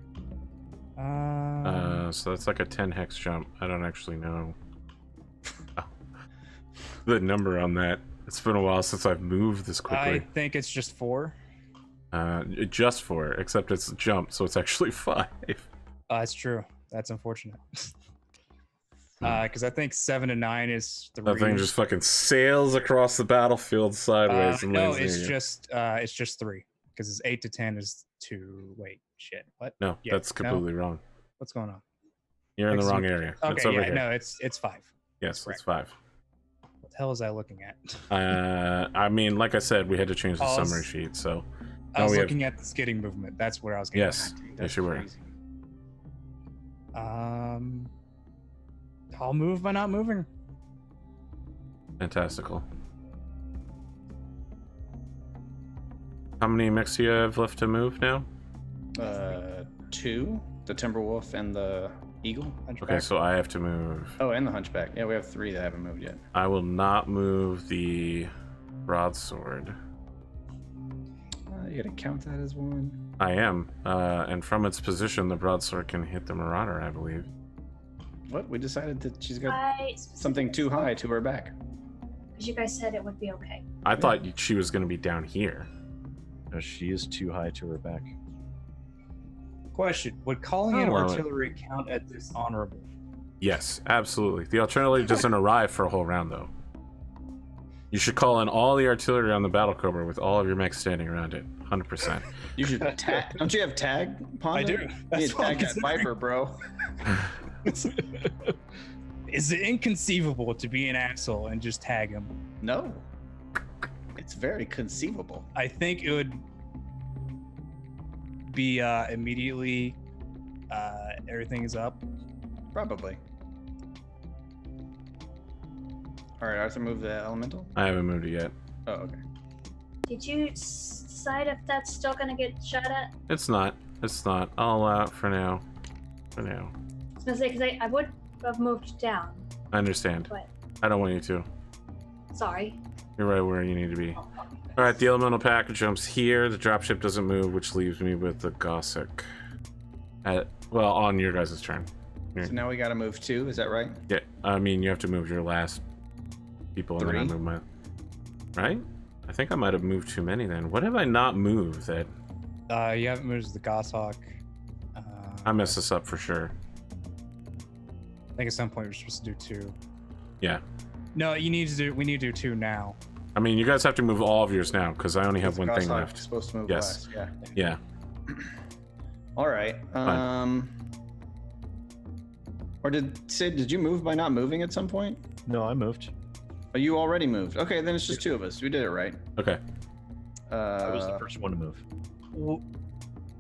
So that's like a 10 hex jump. I don't actually know the number on that. It's been a while since I've moved this quickly. I think it's just 4. Just 4, except it's jump, so it's actually 5. That's true. That's unfortunate. Because I think 7 and 9 is 3. That thing just fucking sails across the battlefield sideways and no, lands it's near you. just 3. Because it's 8 to 10 is 2. Wait, shit. What? No, Yeah, that's completely wrong. What's going on? You're in the wrong area. Okay, it's over yeah, here. no, it's 5. Yes, correct. it's 5. What the hell was I looking at? I mean, like I said, we had to change the I was- summary sheet, so I was we have- looking at the skidding movement. That's where I was getting Yes. back to. Yes, That's you were. crazy. I'll move by not moving. fantastical. How many mechs do you have left to move now? 2. The Timberwolf and the Eagle. Okay, Hunchback. so I have to move. Oh, and the Hunchback. Yeah, we have 3 that haven't moved yet. I will not move the broadsword. You gotta count that as one. I am, and from its position, the broadsword can hit the Marauder, I believe. What? We decided that she's got I something too high to her back. Because you guys said it would be okay. I thought she was going to be down here. No, she is too high to her back. Question: would calling in Oh, well, artillery count as dishonorable? Yes, absolutely. The artillery doesn't arrive for a whole round, though. You should call in all the artillery on the battle cobra with all of your mechs standing around it. 100%. You should tag. Don't you have tag, Pondo? I do. You That's need to what I'm tag that considering. Viper, bro. Is it inconceivable to be an asshole and just tag him? No. It's very conceivable. I think it would be immediately everything is up. Probably. All right, Arthur, move the elemental. I haven't moved it yet. Oh, okay. Did you decide if that's still gonna get shot at? It's not. It's not. I'll allow it for now. For now. I was gonna say, because I would have moved down, I understand. but I don't want you to. sorry. You're right where you need to be. Alright, the elemental pack jumps here. The dropship doesn't move, which leaves me with the Gossick. Well, on your guys' turn. So now we got to move 2. Is that right? Yeah, I mean, you have to move your last people and then I 3? move my... Right? I think I might have moved too many then. What have I not moved that... You haven't moved the Goshawk. I messed this up for sure. I think at some point we're supposed to do 2. Yeah. No, you need to do. We need to do 2 now. I mean, you guys have to move all of yours now, because I only have one thing Goshawk left. Supposed to move Yes. last. Yeah. Yeah. All right. Or Sid, did you move by not moving at some point? No, I moved. Oh, you already moved. Okay, then it's just 2 of us. We did it right. Okay. I was the first one to move.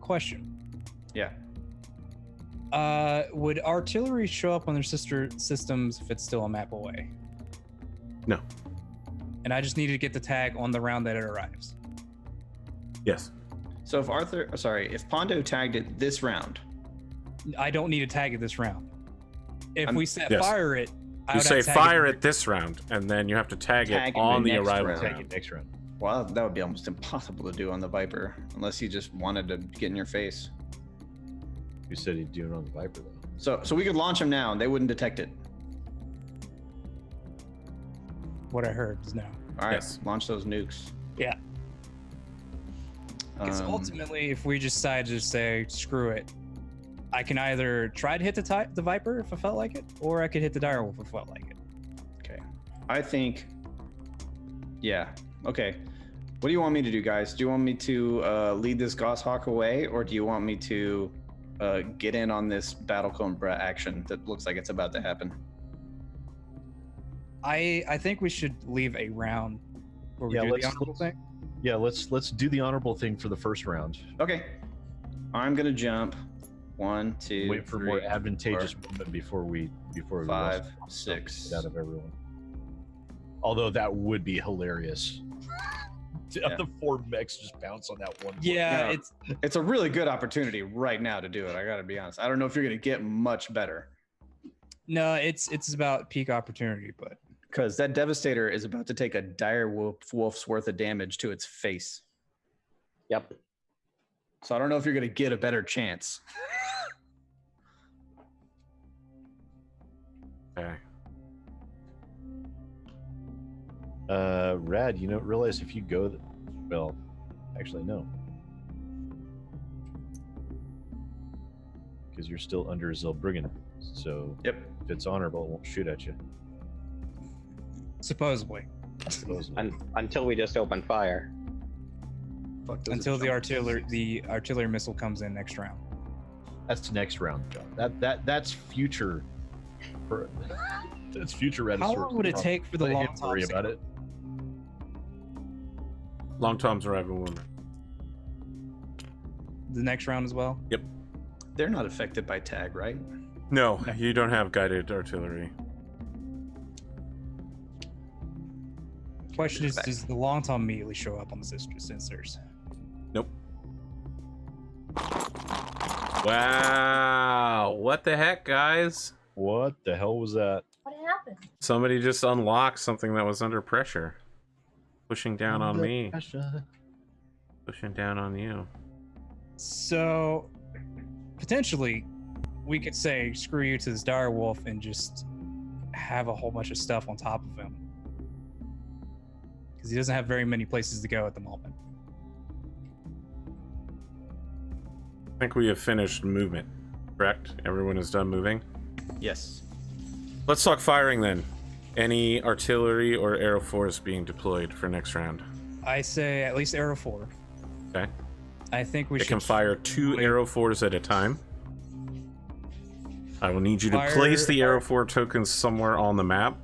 Question: Yeah. would artillery show up on their sister systems if it's still a map away? No. And I just need to get the tag on the round that it arrives. Yes. So if Pondo tagged it this round, I don't need to tag it this round. If we set yes. fire it, I You would say have to tag fire it this round, and then you have to tag Tag it it on the the next arrival round. Take round. it next round. well, that would be almost impossible to do on the Viper, unless he just wanted to get in your face. You said he'd do it on the Viper though. So we could launch him now, and they wouldn't detect it. What I heard is no. All right, Yes. launch those nukes. Yeah. Because ultimately, if we just decide to say screw it, I can either try to hit the Viper if I felt like it, or I could hit the Direwolf if I felt like it. Okay. I think. Yeah. Okay. What do you want me to do, guys? Do you want me to lead this Goshawk away, or do you want me to get in on this Battle Cobra action that looks like it's about to happen? I think we should leave a round where we Yeah, do the let's- honorable thing. Yeah, let's do the honorable thing for the first round. Okay. I'm gonna jump. 1, 2, Wait for 3, more advantageous 4, movement before we 5, rush 6. it out of everyone. Although that would be hilarious. To have Yeah. the 4 mechs just bounce on that one. Yeah, Yeah. It's a really good opportunity right now to do it. I gotta be honest. I don't know if you're gonna get much better. No, it's about peak opportunity, but Because that Devastator is about to take a dire wolf's worth of damage to its face. Yep. So I don't know if you're going to get a better chance. Okay. Rad, you don't realize if you go, well, actually no, because you're still under Zellbriggen. So Yep. if it's honorable, it won't shoot at you. supposedly Supposedly. Until we just open fire. Fuck, those until are the artillery missile comes in next round. That's next round, John. That's future. That's future Raddosaurus. How long would it take for the Let long him worry toms to about go? it. Long Tom's arriving woman. The next round as well? They're not affected by tag, right? No, you don't have guided artillery. Question is, does the long tom immediately show up on the sensors? Nope. Wow. What the heck, guys? What the hell was that? What happened? Somebody just unlocked something that was under pressure. Pushing down on me. Pushing down on you. So, potentially, we could say, screw you to this dire wolf and just have a whole bunch of stuff on top of him. Because he doesn't have very many places to go at the moment. I think we have finished movement, correct? Everyone is done moving? Yes. Let's talk firing then. Any artillery or arrow force being deployed for next round? I say at least arrow 4. Okay. I think we They should can fire 2 arrow 4s at a time. I will need you to Fire- place the arrow 4 tokens somewhere on the map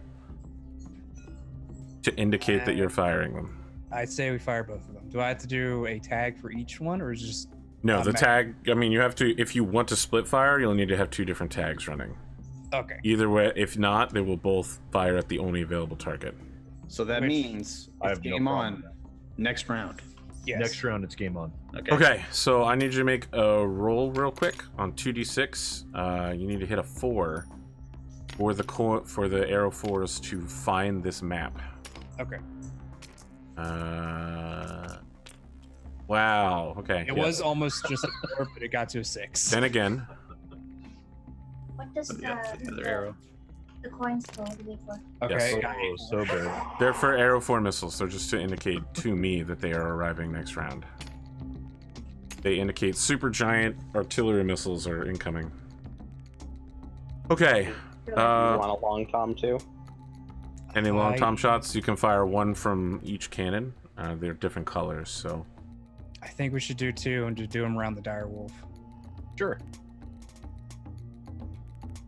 to indicate that you're firing them. I'd say we fire both of them. Do I have to do a tag for each one, or is it just No, the map. tag, I mean, you have to, if you want to split fire, you'll need to have 2 different tags running. okay? Either way, if not, they will both fire at the only available target. So that Which- means I it's have no game problem on with next round. Yes. Next round, it's game on. Okay. Okay, so I need you to make a roll real quick on 2d6. You need to hit a 4 for the arrow 4s to find this map. Okay. Wow. Okay. It was almost just a 4, but it got to a 6. Then again, What does Yeah, the other arrow. the coins go to be for? Okay. Yes. got Oh, it. so bad. they're for arrow 4 missiles, so just to indicate to me that they are arriving next round. They indicate super giant artillery missiles are incoming. Okay. You want a long tom too? Any long I- tom shots? You can fire 1 from each cannon. They're different colors, so I think we should do 2 and just do them around the dire wolf. Sure.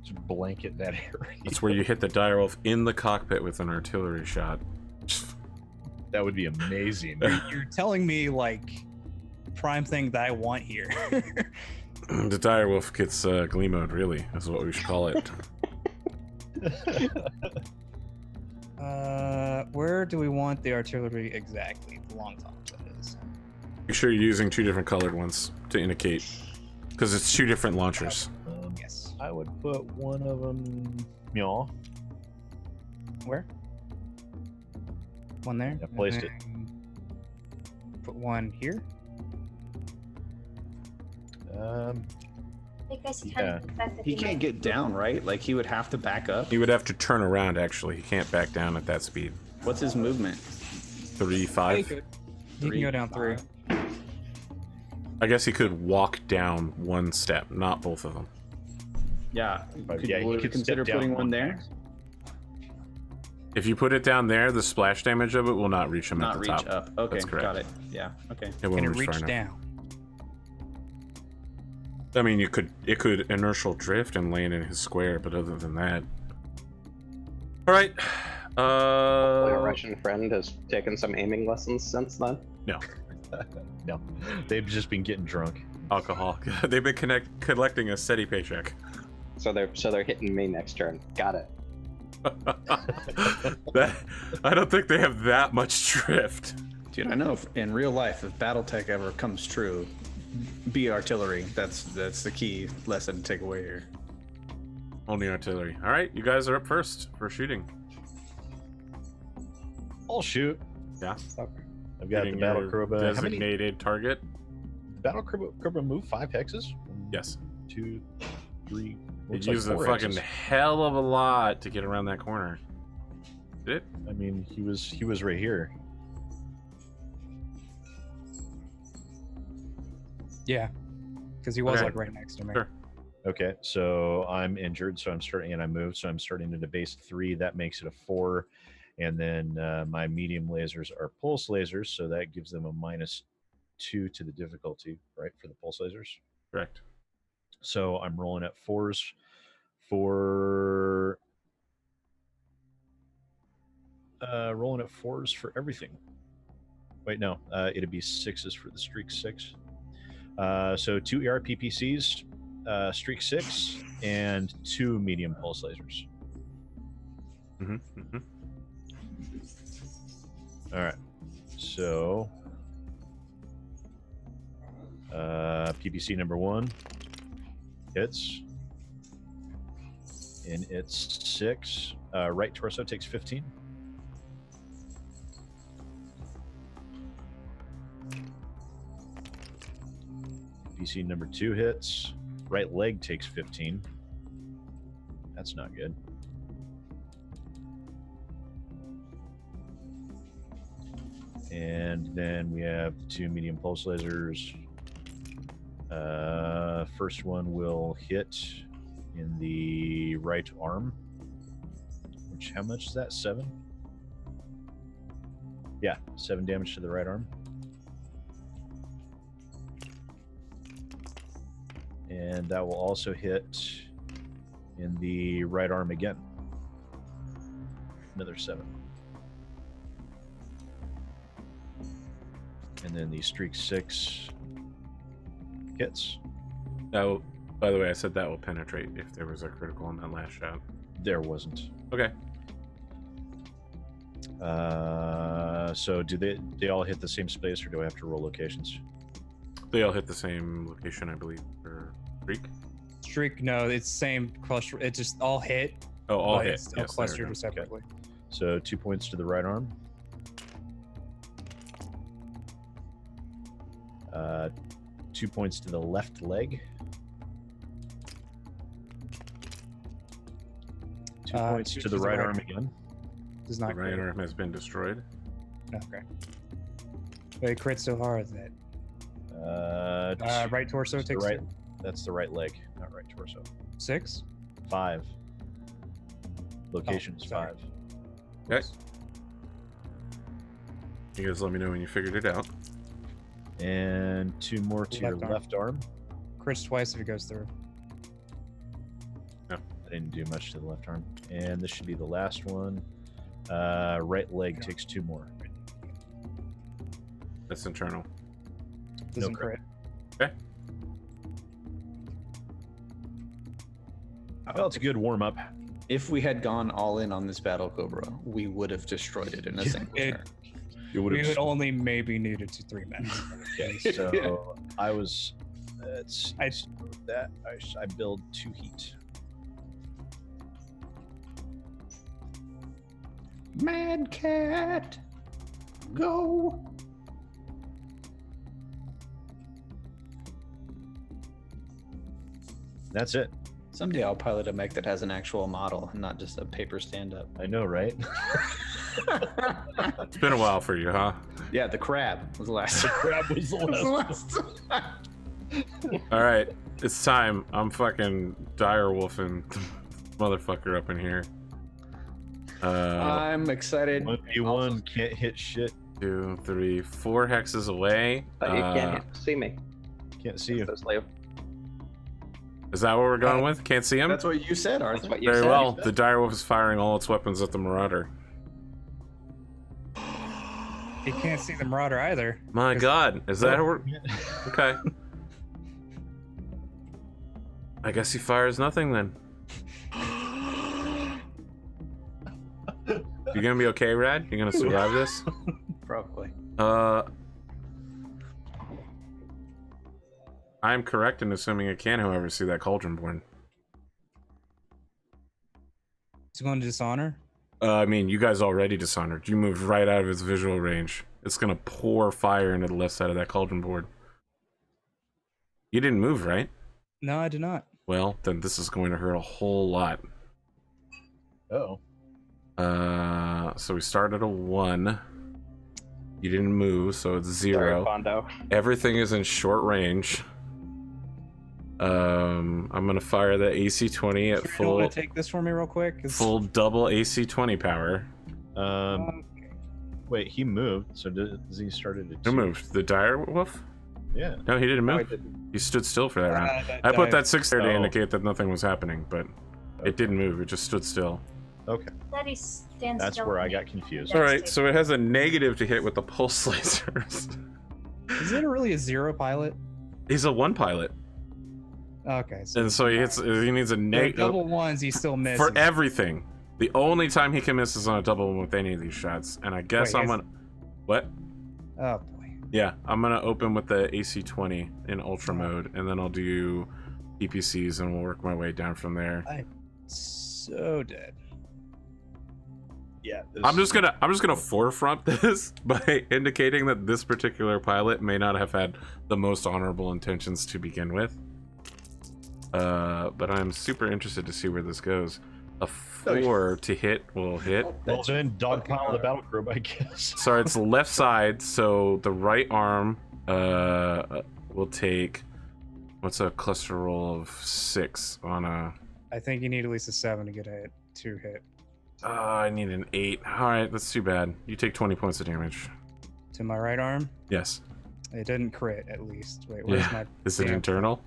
Just blanket that area. it's where you hit the direwolf in the cockpit with an artillery shot. That would be amazing. You're telling me like prime thing that I want here. The direwolf gets glee mode, really, is what we should call it. Where do we want the artillery exactly? The long tom, that is. Make sure you're using 2 different colored ones to indicate, because it's 2 different launchers. Yes. I would put one of them. Meow. Where? One there. I placed and it. then Put one here. I guess kind Yeah. of the fact that He can't get down, right? Like he would have to back up. He would have to turn around, actually. He can't back down at that speed. What's his movement? 3, He 5. could. He can go down 3. I guess he could walk down 1 step, not both of them. Yeah. But yeah, he would we could consider step down putting one there? max. If you put it down there, the splash damage of it will not reach him Not at the reach top. up. Okay, That's correct. got it. Yeah. Okay. It won't Can it reach far reach enough. down? I mean, it could inertial drift and land in his square, but other than that, all right. Our Russian friend has taken some aiming lessons since then. No, No, they've just been getting drunk. alcohol. They've been collecting a steady paycheck. So they're hitting me next turn. Got it. I don't think they have that much drift. Dude, I know in real life, if Battletech ever comes true, be artillery. That's the key lesson to take away here. Only artillery. All right, you guys are up first for shooting. I'll shoot. Yeah. Okay. I've got the Shooting battle your cobra. How many designated target. battle cobra move? 5 hexes? Yes. 2, 3. You Looks like used a 4 fucking hexes. hell of a lot to get around that corner. Did it? I mean, he was right here. Yeah, because he was Okay. like right next to me. Sure. Okay, so I'm injured, so I'm starting, and I moved, so I'm starting at a base 3. That makes it a 4, and then my medium lasers are pulse lasers, so that gives them a -2 to the difficulty, right, for the pulse lasers. Correct. So I'm rolling at 4s for rolling at 4s for everything. Wait, no, it'd be 6s for the streak 6. So 2 ARPPCs, streak 6, and 2 medium pulse lasers. Mm-hmm. All right. So PPC number 1 hits, and it's 6. Right torso takes 15. PPC number 2 hits. Right leg takes 15. That's not good. And then we have the 2 medium pulse lasers. First one will hit in the right arm. Which, how much is that? 7? Yeah, 7 damage to the right arm. And that will also hit in the right arm again. Another 7. And then the streak 6 hits. Now, by the way, I said that will penetrate if there was a critical on that last shot. There wasn't. Okay. So do they all hit the same space, or do I have to roll locations? They all hit the same location, I believe, for streak. Streak, no, it's same cluster. It just all hit. Oh, all but hit. It's still Yes, there we clustered go. separately. So 2 points to the right arm. 2 points to the left leg. 2 points 2 to the right arm again. Does The not right crit. arm has been destroyed. Okay. But it crits so hard that right torso that's the takes right. That's the right leg, not right torso. 6. 5. Location is sorry. 5. Okay. You guys let me know when you figured it out. And 2 more to your Left arm. left arm. Crits twice if it goes through. I didn't do much to the left arm. And this should be the last one. Right leg takes 2 more. That's internal. Doesn't crit. crit. Okay. Well, it's a good warm up. If we had gone all in on this battle cobra, we would have destroyed it in a single It- turn. It would We have. would only maybe needed to 3 men. Okay, so I was. I- I build 2 heat. Mad Cat, go! That's it. Someday I'll pilot a mech that has an actual model and not just a paper stand-up. I know, right? It's been a while for you, huh? Yeah, the crab was the last. Crab was the last. All right, it's time. I'm fucking dire wolfing motherfucker up in here. I'm excited. 1v1 can't hit shit. 2, 3, 4 hexes away. But you can't see me. Can't see you. Says Leo. Is that what we're going with? Can't see him? That's what you said, That's Arthur. what you Very said. well. The dire wolf is firing all its weapons at the marauder. He can't see the marauder either. My God, is that how we're... Okay. I guess he fires nothing then. You gonna be okay, Rad? You gonna survive this? Probably. I'm correct in assuming I can, however, see that cauldron born. It's going to dishonor. I mean, you guys already dishonored. You moved right out of its visual range. It's gonna pour fire into the left side of that cauldron board. You didn't move, right? No, I did not. Well, then this is going to hurt a whole lot. Oh. So we started a 1. You didn't move, so it's 0. Sorry, Pondo. Everything is in short range. I'm gonna fire the AC-20 at You full want to take this for me real quick? full double AC-20 power. Wait, he moved. So does he started at Who 2? moved? The dire wolf? Yeah. No, he didn't No, I move. didn't. He stood still for that round. I put that 6 there to Oh. indicate that nothing was happening, but it didn't move. It just stood still. Okay. That he stands That's still where and I he- got confused. All right, so it has a negative to hit with the pulse lasers. Is it really a 0 pilot? He's a 1 pilot, Okay, so and so he needs a the negative double ones he still misses. for everything. The only time he can miss is on a double one with any of these shots, and I guess Wait, I'm is- gonna. What? Oh boy. Yeah, I'm gonna open with the AC-20 in ultra mode, and then I'll do PPCs, and we'll work my way down from there. So dead. Yeah. I'm just gonna forefront this by indicating that this particular pilot may not have had the most honorable intentions to begin with. But I'm super interested to see where this goes. A 4 to hit will hit. Well, then dogpile the battle group, I guess. Sorry, it's the left side, so the right arm will take. What's a cluster roll of 6 on a? I think you need at least a 7 to get a hit. 2 hit. I need an 8. All right, that's too bad. You take 20 points of damage. To my right arm. Yes. It didn't crit at least. Wait, where's Yeah. my? Is it damn- internal?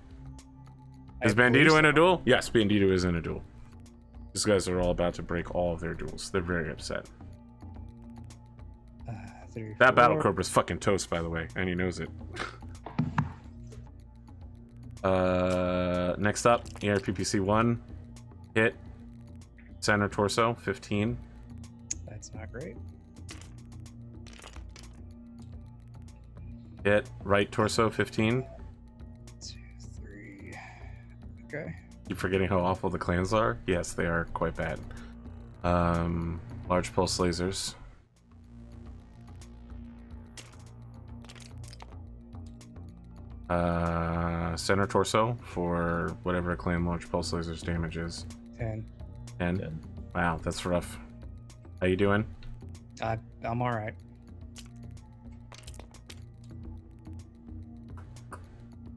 I Is believe Bandito in so. a duel? Yes, Bandito is in a duel. These guys are all about to break all of their duels. They're very upset. 3, That battle 4. corp is fucking toast, by the way, and he knows it. Next up, ERPPC 1. Hit. Center torso, 15. That's not great. Hit. Right torso, 15. 2, 3. Okay. Keep forgetting how awful the clans are? Yes, they are quite bad. Large pulse lasers. Center torso for whatever clan large pulse lasers damage is. 10. 10. 10. Wow, that's rough. How you doing? I'm all right.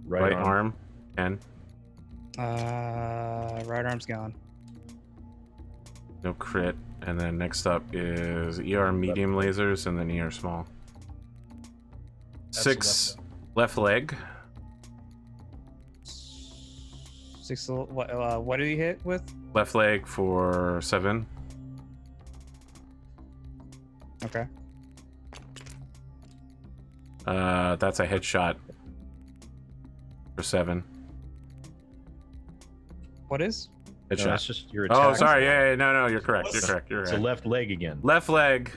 Right arm. 10. Right arm's gone. No crit. And then next up is ER medium lasers and then ER small. That's 6 left leg. 6. What did he hit with? Left leg for 7. Okay. That's a headshot for 7. What is? No, Headshot. that's just your Oh, attack. sorry. Yeah, no, you're correct. You're correct. You're It's a right. left leg again. Left leg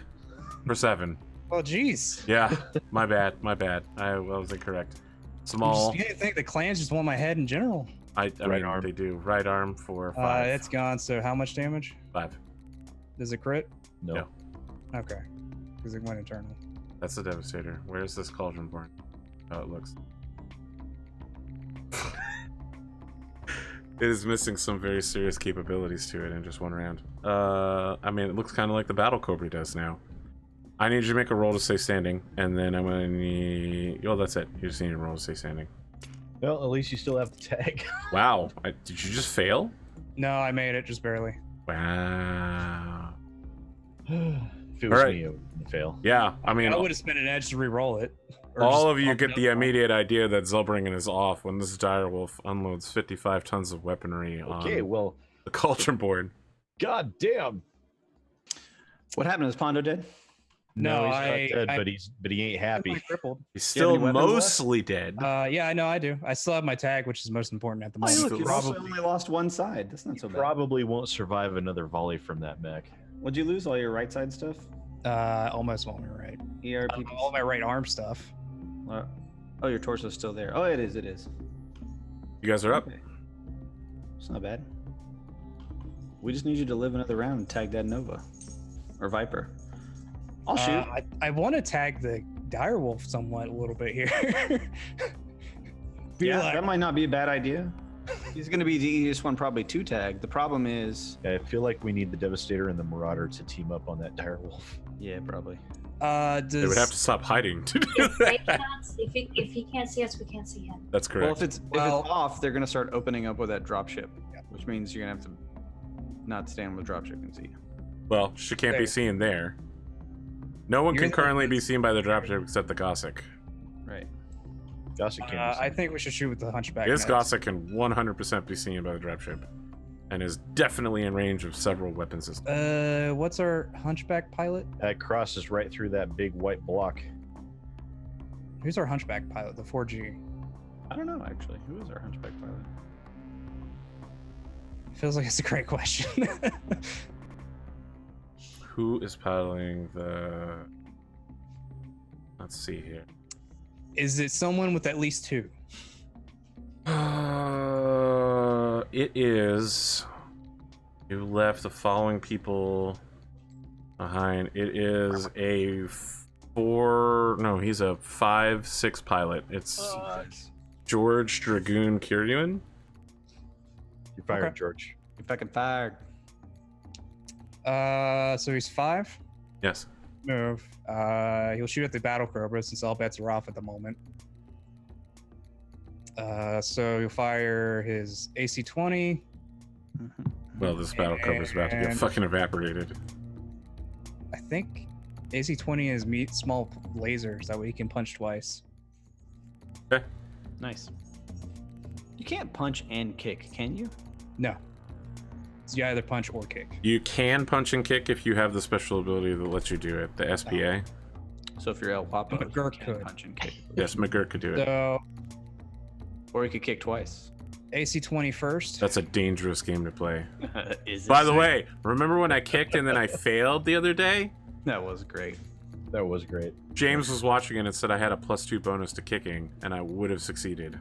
for 7. Oh, jeez. Yeah, my bad. My bad. I was incorrect. Small. You didn't think the clans just want my head in general? I Right mean, arm. they do. Right arm for 5. It's gone. So how much damage? 5. Does it crit? No. No. Okay. Because it went internal. That's a devastator. Where's this cauldron born? Oh, it looks. It is missing some very serious capabilities to it in just one round. I mean, it looks kind of like the Battle Cobra does now. I need you to make a roll to stay standing, and then I'm gonna need. Oh, that's it. You just need a roll to stay standing. Well, at least you still have the tag. Wow. Did you just fail? No, I made it just barely. Wow. If it was Alright. me, it would fail. Yeah, I mean, I would have spent an edge to re-roll it. Or all just of you bump get it the up. immediate idea that Zellbringen is off when this direwolf unloads 55 tons of weaponry Okay, on well, the cauldron board. god damn. What happened? Is Pondo dead? No, he's not I- dead, I- but he ain't happy. I'm crippled. He's Do you have still any weapons left? mostly dead. Yeah, I know I do. I still have my tag, which is most important at the Oh, moment. look, you also only lost one side. That's not so bad. Probably won't survive another volley from that mech. Would you lose all your right side stuff? Almost all my right. ERP. All my right arm stuff. Oh, your torso's still there. Oh, it is. It is. You guys are up. Okay. It's not bad. We just need you to live another round and tag that Nova or Viper. I'll shoot. I want to tag the direwolf somewhat a little bit here. That might not be a bad idea. He's going to be the easiest one probably to tag. The problem is, I feel like we need the Devastator and the Marauder to team up on that direwolf. yeah, probably. They would have to stop hiding to do If, they that. can't, if he can't see us, we can't see him. That's correct. Well, if it's off, they're going to start opening up with that dropship, which means you're going to have to not stand with the dropship and see. Well, she can't be seen there. No one You're can the- currently be seen by the dropship except the Gossick. Right. Gossip can't be I seen. think we should shoot with the hunchback. This next. Gossick can 100% be seen by the dropship, and is definitely in range of several weapon systems. What's our hunchback pilot? That crosses right through that big white block. Who's our hunchback pilot? The 4G. I don't know, actually. Who is our hunchback pilot? Feels like it's a great question. Who is piloting the? Let's see here. Is it someone with at least 2? It is. You left the following people behind. It is a 4. No, he's a 5-6 pilot. It's George Dragoon Kiryuan. You fired, Okay. George. You fucking fired. So he's 5. Yes. Move. He'll shoot at the battle cobra since all bets are off at the moment. So he'll fire his AC-20. Well, this battle cover is about to get And- fucking evaporated. I think AC-20 is small lasers. That way he can punch twice. Nice. You can't punch and kick, can you? No. So you either punch or kick. You can punch and kick if you have the special ability that lets you do it. The SPA. So if you're El Guapo, you McGurk can could. punch and kick. Yes, McGurk could do it. So Or you could kick twice. AC-20 first. That's a dangerous game to play. Is it? By the way, remember when I kicked and then I failed the other day? That was great. That was great. James was watching it and said I had a +2 bonus to kicking, and I would have succeeded.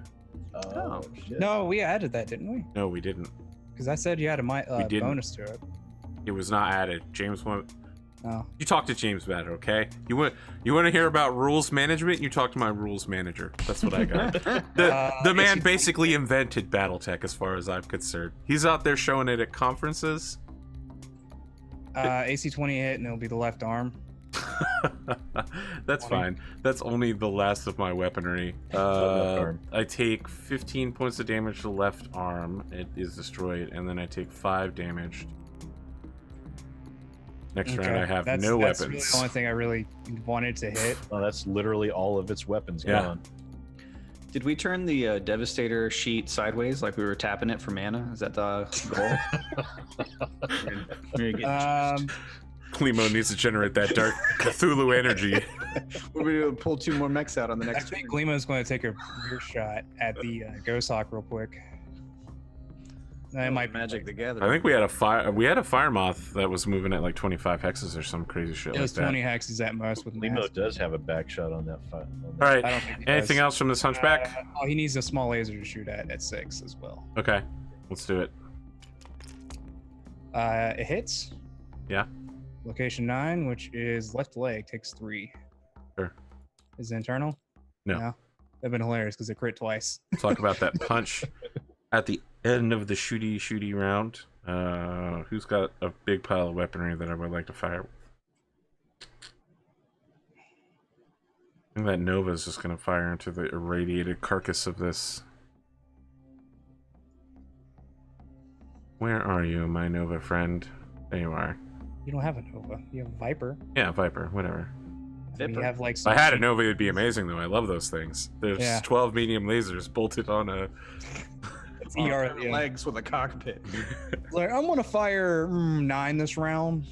Oh, shit. No, we added that, didn't we? No, we didn't. Because I said you had a We didn't. bonus to it. It was not added. James went. Oh. You talk to James about it, okay? You want to hear about rules management? You talk to my rules manager. That's what I got. The man basically invented Battletech, as far as I'm concerned. He's out there showing it at conferences. AC-20 hit, and it'll be the left arm. That's 20. fine. That's only the last of my weaponry. Left arm. I take 15 points of damage to the left arm. It is destroyed, and then I take 5 damage. Next round, I have that's no really weapons. the only thing I really wanted to hit. Oh, that's literally all of its weapons Yeah. gone. Did we turn the Devastator sheet sideways like we were tapping it for mana? Is that the goal? We're getting- Klimo needs to generate that dark Cthulhu energy. we're going to pull 2 more mechs out on the I next think turn. Glima's going to take a rear shot at the Ghost Hawk real quick. That might be Magic the Gathering. I think we had a fire moth that was moving at like 25 hexes or some crazy shit It was like that. 20 hexes at most with Limo mass. does have a back shot on that fight. All right. I don't think he Anything does. else from this hunchback? Oh, he needs a small laser to shoot at 6 as well. Okay, let's do it. It hits. Yeah. Location 9, which is left leg, takes 3. Sure. Is it internal? No. That'd been hilarious because it crit twice. Talk about that punch at the end of the shooty round. Who's got a big pile of weaponry that I would like to fire? I think that Nova is just going to fire into the irradiated carcass of this. Where are you, my Nova friend? There you are. You don't have a Nova. You have a Viper. Yeah, Viper, whatever. And you have like If I had a Nova, it'd be amazing, though. I love those things. There's Yeah. 12 medium lasers bolted on a... It's ER. Yeah. Legs with a cockpit. Like, I'm gonna fire 9 this round.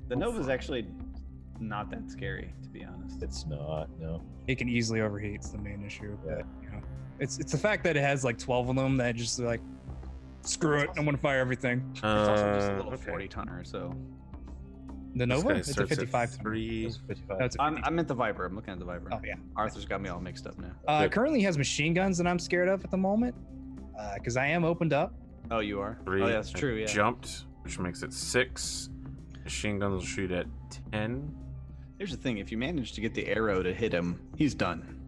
The Nova's actually not that scary, to be honest. It's not, no. It can easily overheat. It's the main issue. Yeah. But you know, it's the fact that it has like 12 of them that just like, screw it. I'm gonna fire everything. It's also just a little okay. 40 tonner, so. The This Nova. guy It's a starts at 55. 3. It's 55. No, it's a 50. I meant the Viper. I'm looking at the Viper. Oh yeah. Arthur's got me all mixed up now. Good. Currently he has machine guns that I'm scared of at the moment. Because I am opened up. Oh, you are? 3. Oh, yeah, that's true, yeah. Jumped. which makes it 6. Machine guns will shoot at 10. Here's the thing: if you manage to get the arrow to hit him, he's done.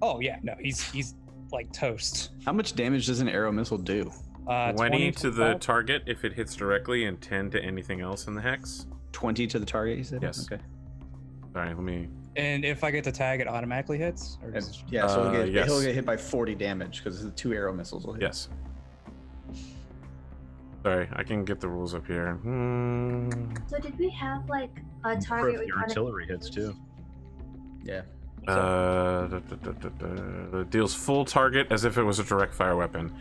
Oh yeah, no, he's like toast. How much damage does an arrow missile do? 20 to the 25? target if it hits directly, and 10 to anything else in the hex. 20 to the target, you said? Yes. Okay. Sorry, let me. And if I get to tag, it automatically hits? Or does it... Yeah, so yes. he'll get hit by 40 damage because the 2 arrow missiles will hit. Yes. Sorry, I can get the rules up here. So did we have like a Or target? if we your wanted artillery to hits use? too. Yeah. Deals full target as if it was a direct fire weapon.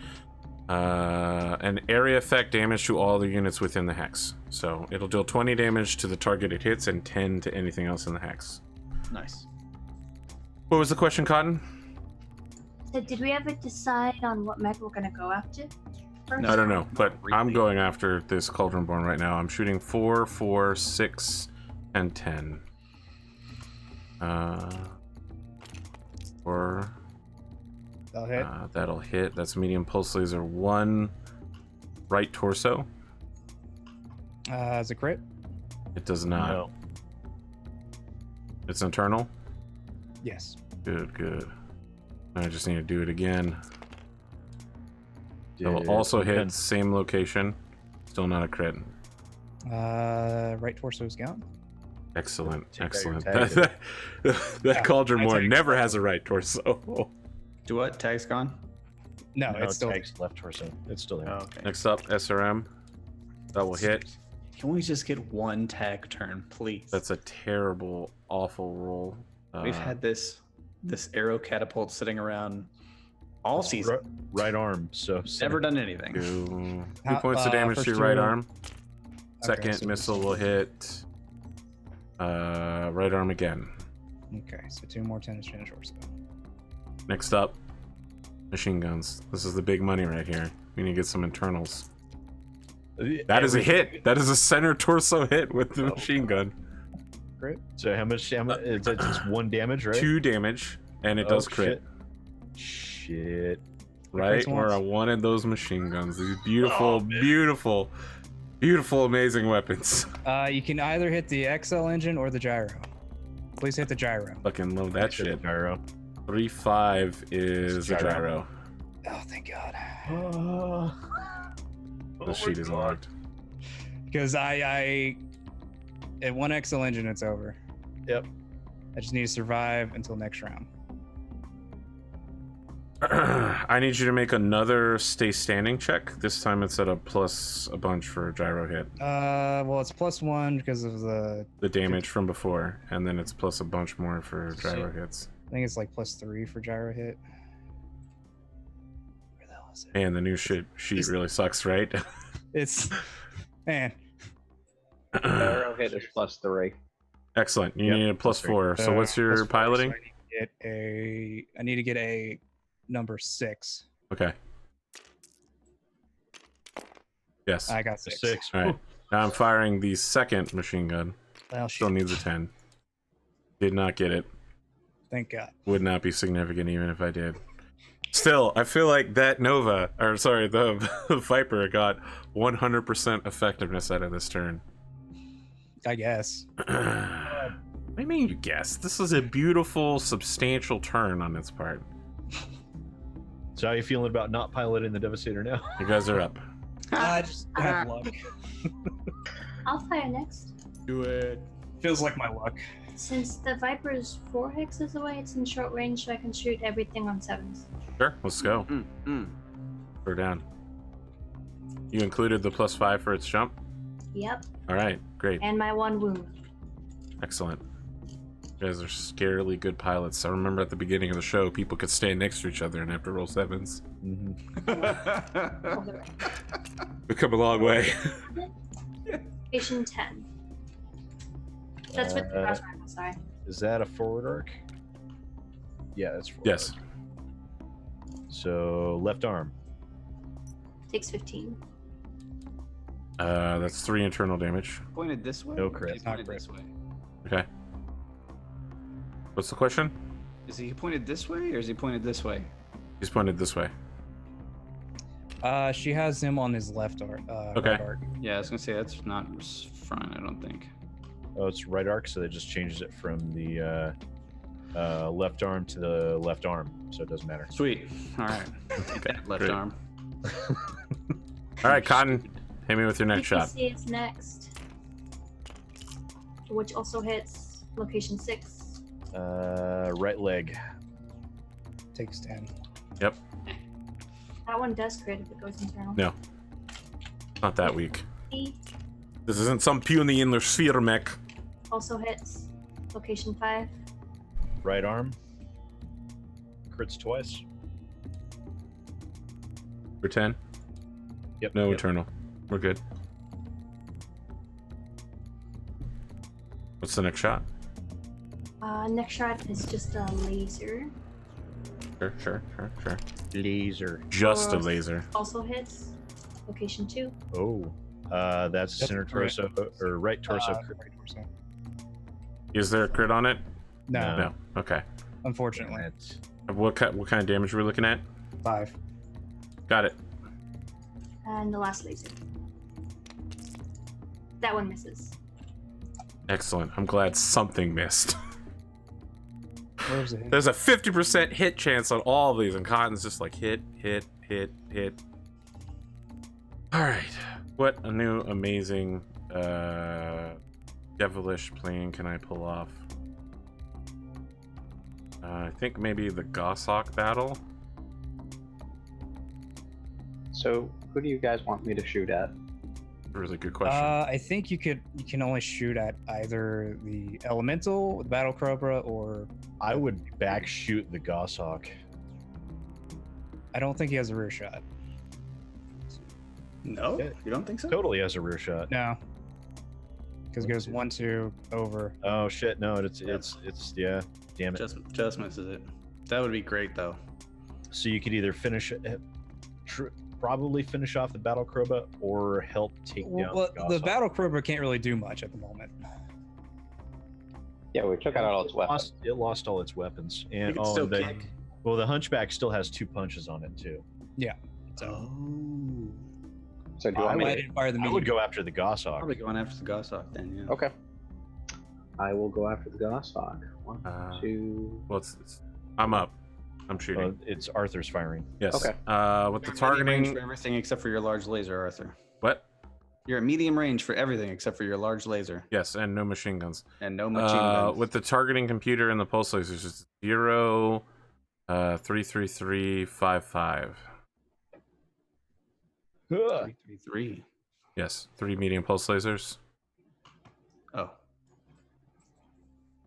An area effect damage to all the units within the hex. So it'll deal 20 damage to the target it hits and 10 to anything else in the hex. Nice. What was the question, Cotton? So did we ever decide on what mech we're gonna go after? First? I don't know, but Not I'm really. going after this Cauldronborn right now. I'm shooting 4, 4, 6, and 10. 4. That'll hit. That'll hit. That's medium pulse laser 1. Right torso. Is it crit? It does not. No. It's internal. Yes. Good, good. I just need to do it again. It will Did also hit Ken- same location. Still not a crit. Right torso is gone. Excellent, Take out your excellent. tag. That Yeah, Cauldron I Moor take- never has a right torso. Do what? Tag's gone? No, No, it's still. tags left torso. It's still there. Oh, okay. Next up, SRM. That will hit. Can we just get one tag turn, please? That's a terrible, awful roll. We've had this arrow catapult sitting around all season. Right arm. So Never done anything. 2 How- points of damage to first your right two- arm. Okay, Second so missile will hit right arm again. Okay, so 2 more tennis torso. Next up, machine guns. This is the big money right here. We need to get some internals. That is a hit. That is a center torso hit with the machine gun. Crit. So how much? It's just 1 damage, right? 2 damage, and it Oh, does crit. Shit. Right crits where once. I wanted those machine guns. These beautiful, beautiful, beautiful, amazing weapons. You can either hit the XL engine or the gyro. Please hit the gyro. Fucking love that shit. Gyro. 3-5 is a Gyro. gyro. Oh, thank God. The sheet is locked. Because I at 1 XL engine, it's over. Yep. I just need to survive until next round. I need you to make another stay standing check. This time it's at a plus a bunch for a gyro hit. Well, it's +1 because of the. The damage from before, and then it's plus a bunch more for gyro hits. I think it's like +3 for gyro hit. Where the hell is it? Man, the new sheet really sucks, right? It's man. Arrow hit is +3. Excellent. You need a +4. So what's your +4, piloting? So I need to get a number 6. Okay. Yes. I got 6. 6. All right. Now I'm firing the second machine gun. Well, Still shit. needs a 10. Did not get it. Thank God. Would not be significant even if I did. Still, I feel like that Nova, or sorry, the Viper got 100% effectiveness out of this turn. I guess. What do you mean you guess? This is a beautiful, substantial turn on its part. So how are you feeling about not piloting the Devastator now? You guys are up. I just have luck. I'll fire next. Do it. Feels like my luck. Since the Viper is 4 hexes away, it's in short range, so I can shoot everything on 7s. Sure, let's go. We're down. You included the +5 for its jump? Yep, All right, great. and my 1 wound. Excellent. You guys are scarily good pilots. I remember at the beginning of the show, people could stand next to each other and have to roll 7s. All the way. We've come a long way. Station 10. That's with the cross rifle, sorry. Is that a forward arc? Yeah, that's forward. Yes. Arc. So left arm. Takes 15. That's 3 internal damage. Pointed this way? No or crit. is he pointed this way? Okay. What's the question? Is he pointed this way or is he pointed this way? He's pointed this way. She has him on his left arc. Okay. Right arc. Yeah, I was gonna say that's not front. I don't think. Oh, it's right arc, so that just changes it from the left arm to the left arm, so it doesn't matter. Sweet. All right. Okay, Left great. arm. All right, Cotton, hit me with your next shot. PPC is next, which also hits location 6. Right leg. Takes 10. Yep, That one does crit if it goes internal. No. not that weak. He This isn't some puny inner sphere mech. also hits location 5. Right arm. Crits twice. For 10. Yep. No yep. eternal. We're good. What's the next shot? Next shot is just a laser. Sure. Laser. Just a Or- laser. Also hits location 2. Oh. That's That's center correct. torso or right torso. Right torso. Is there a crit on it? No, No. Okay. unfortunately. That's- What kind of damage are we looking at? 5. Got it. And the last laser. That one misses. Excellent. I'm glad something missed. Where was it? There's a 50% hit chance on all of these, and Cotton's just like hit. All right. What a new amazing devilish plane can I pull off? I think maybe the Goshawk battle. So, who do you guys want me to shoot at? Really good question. I think you can only shoot at either the elemental, the battle cobra, or I would back shoot the Goshawk. I don't think he has a rear shot. No, Yeah. you don't think so? Totally has a rear shot. No, because it goes 1, 2 over. Oh shit! No, it's yeah. Damn it. Just misses it. That would be great though. So you could either finish it, probably finish off the battle cobra, or help take down Well, the the Goshawk. battle cobra can't really do much at the moment. Yeah, we took out all its weapons. It lost all its weapons, You and can still the, kick. well, the Hunchback still has 2 punches on it too. So Oh. So, do you I want me I to? didn't fire the I medium. would go after the Goshawk. Probably going after the Goshawk then. Yeah. Okay. I will go after the Goshawk. 1, Uh, 2. Well, I'm up. I'm shooting. It's Arthur's firing. Yes. okay. With the You're at medium range targeting. for everything except for your large laser, Arthur. What? You're at medium range for everything except for your large laser Yes, and no machine guns. and no machine guns. With the targeting computer and the pulse lasers, it's 0, 33355. 333. Yes, 3 medium pulse lasers. Oh,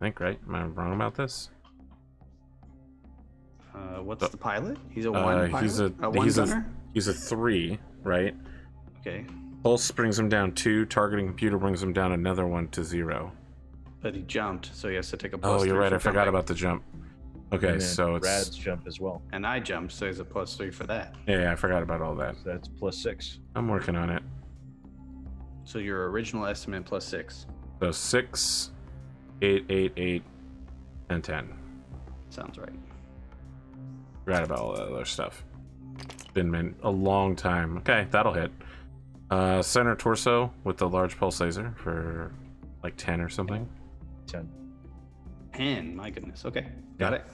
I think, right? Am I wrong about this? what's the pilot? He's a one pilot. he's a one gunner. He's a 3, right? Okay, Pulse brings him down 2. Targeting computer brings him down another 1 to 0. but he jumped, so he has to take a Oh, plus. you're 3 right. for I forgot jumping. about the jump. Okay, And then so it's Rad's jump as well. And I jumped, so he's a plus 3 for that. yeah, I forgot about all that. So that's +6. I'm working on it. So your original estimate plus 6 So 6, 8, 8, 8, and 10. sounds right. Forgot about all that other stuff. Been a long time. Okay, that'll hit. Center torso with the large pulse laser for like 10 or something. 10. 10, my goodness. Okay, got Yeah. it.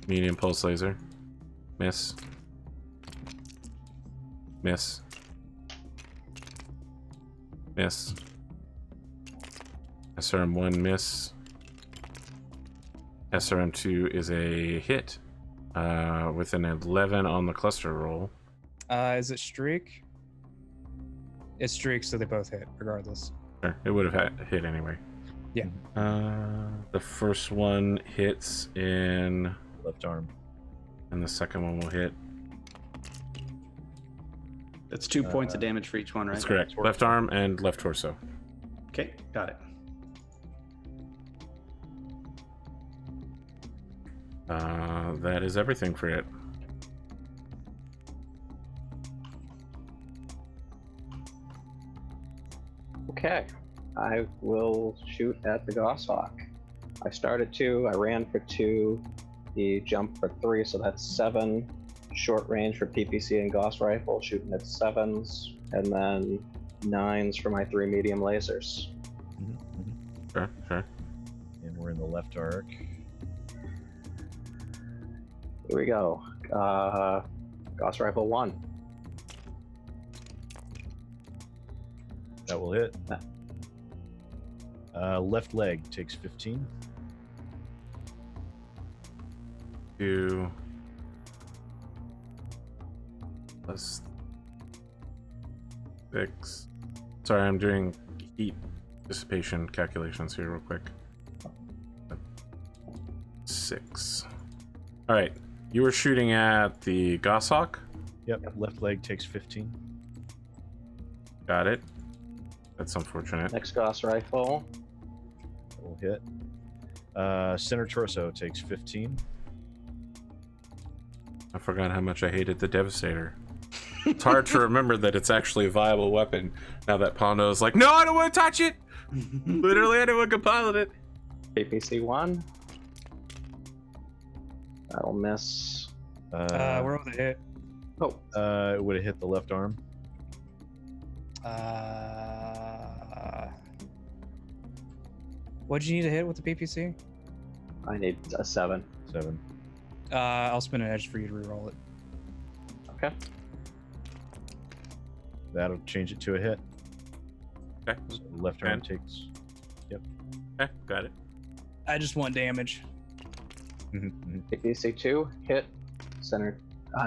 Medium pulse laser. Miss. Miss. Miss. SRM1 miss. SRM2 is a hit. With an 11 on the cluster roll. Is it streak? It's streak, so they both hit, regardless. Sure, it would have hit anyway. Yeah. The first one hits in, Left arm. and the second one will hit. That's 2 points of damage for each one, right? That's correct. Left arm and left torso. Okay, got it. That is everything for it. Okay. I will shoot at the Goshawk. I started 2. I ran for 2. He jumped for 3, so that's 7. short range for PPC and Gauss rifle, shooting at 7s, and then 9s for my 3 medium lasers. Sure, sure. And we're in the left arc. Here we go. Gauss rifle 1. That will hit. Left leg takes 15. 2 plus 6. Sorry, I'm doing heat dissipation calculations here real quick. 6. All right, you were shooting at the Goshawk. Yep. Left leg takes 15. Got it. That's unfortunate. Next Gauss rifle. That will hit. Center torso takes 15. I forgot how much I hated the Devastator. It's hard to remember that it's actually a viable weapon now that Pondo's like, no, I don't want to touch it. Literally, anyone can pilot it. PPC 1. That'll miss. Where would it hit? Oh, It would have hit the left arm. What'd you need to hit with the PPC? I need a 7. 7. I'll spin an edge for you to reroll it. Okay. That'll change it to a hit. Okay. So left arm And- takes. Okay, got it. I just want damage. PPC 2, hit. Center.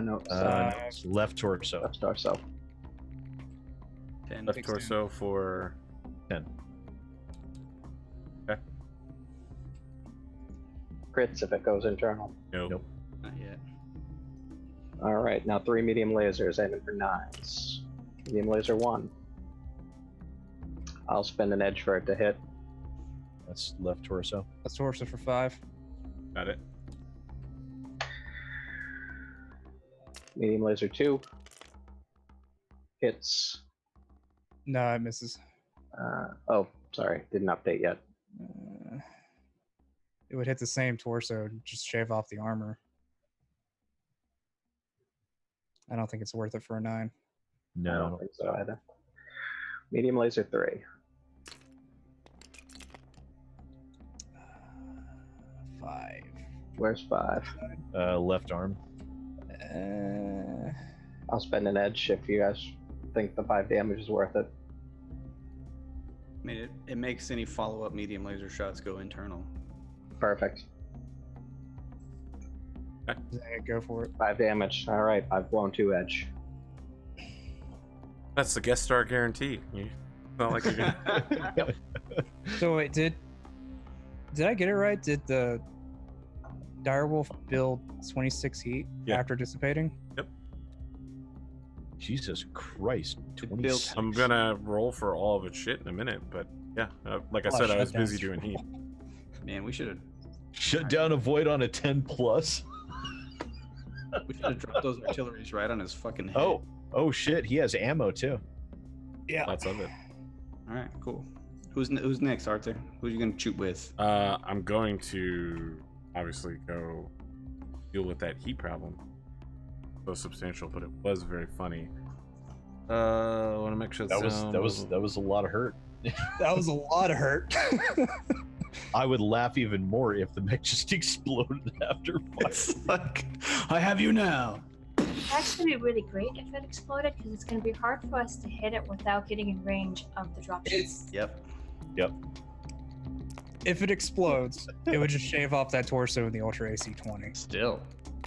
No, It's left torso. left torso. 10. Left 16. torso for 10. Crits if it goes internal. Nope. Nope. Not yet. All right, now 3 medium lasers aiming for 9s. Medium laser 1. I'll spend an edge for it to hit. That's left torso. That's torso for 5. Got it. Medium laser 2. Hits. No, it misses. Oh, sorry, didn't update yet. It would hit the same torso, just shave off the armor. I don't think it's worth it for a 9. I don't No. think so either. Medium laser 3. 5. Where's 5? Left arm. I'll spend an edge if you guys think the 5 damage is worth it. I mean, it makes any follow-up medium laser shots go internal. Perfect. Go for it. 5 damage. All right, I've blown 2 edge. That's the guest star guarantee. It's not like you're gonna... So wait, did I get it right? Did the direwolf build 26 heat Yeah. after dissipating? Jesus Christ. It 26. I'm gonna roll for all of its shit in a minute, but yeah, like I Oh, said, I was shut down. busy doing heat. Man, we should have Shut down a void on a 10 plus. dropped those artilleries right on his fucking head. Oh shit. He has ammo too. Yeah. Lots of it. All right, cool. Who's next, Arthur? Who are you gonna shoot with? I'm going to obviously go deal with that heat problem. So substantial, but it was very funny. I want to make sure That was a lot of hurt. That was a lot of hurt. I would laugh even more if the mech just exploded after fire. It's like, I have you now. It's actually really great if it exploded because it's going to be hard for us to hit it without getting in range of the dropships. Yep. If it explodes, it would just shave off that torso in the Ultra AC-20. Still.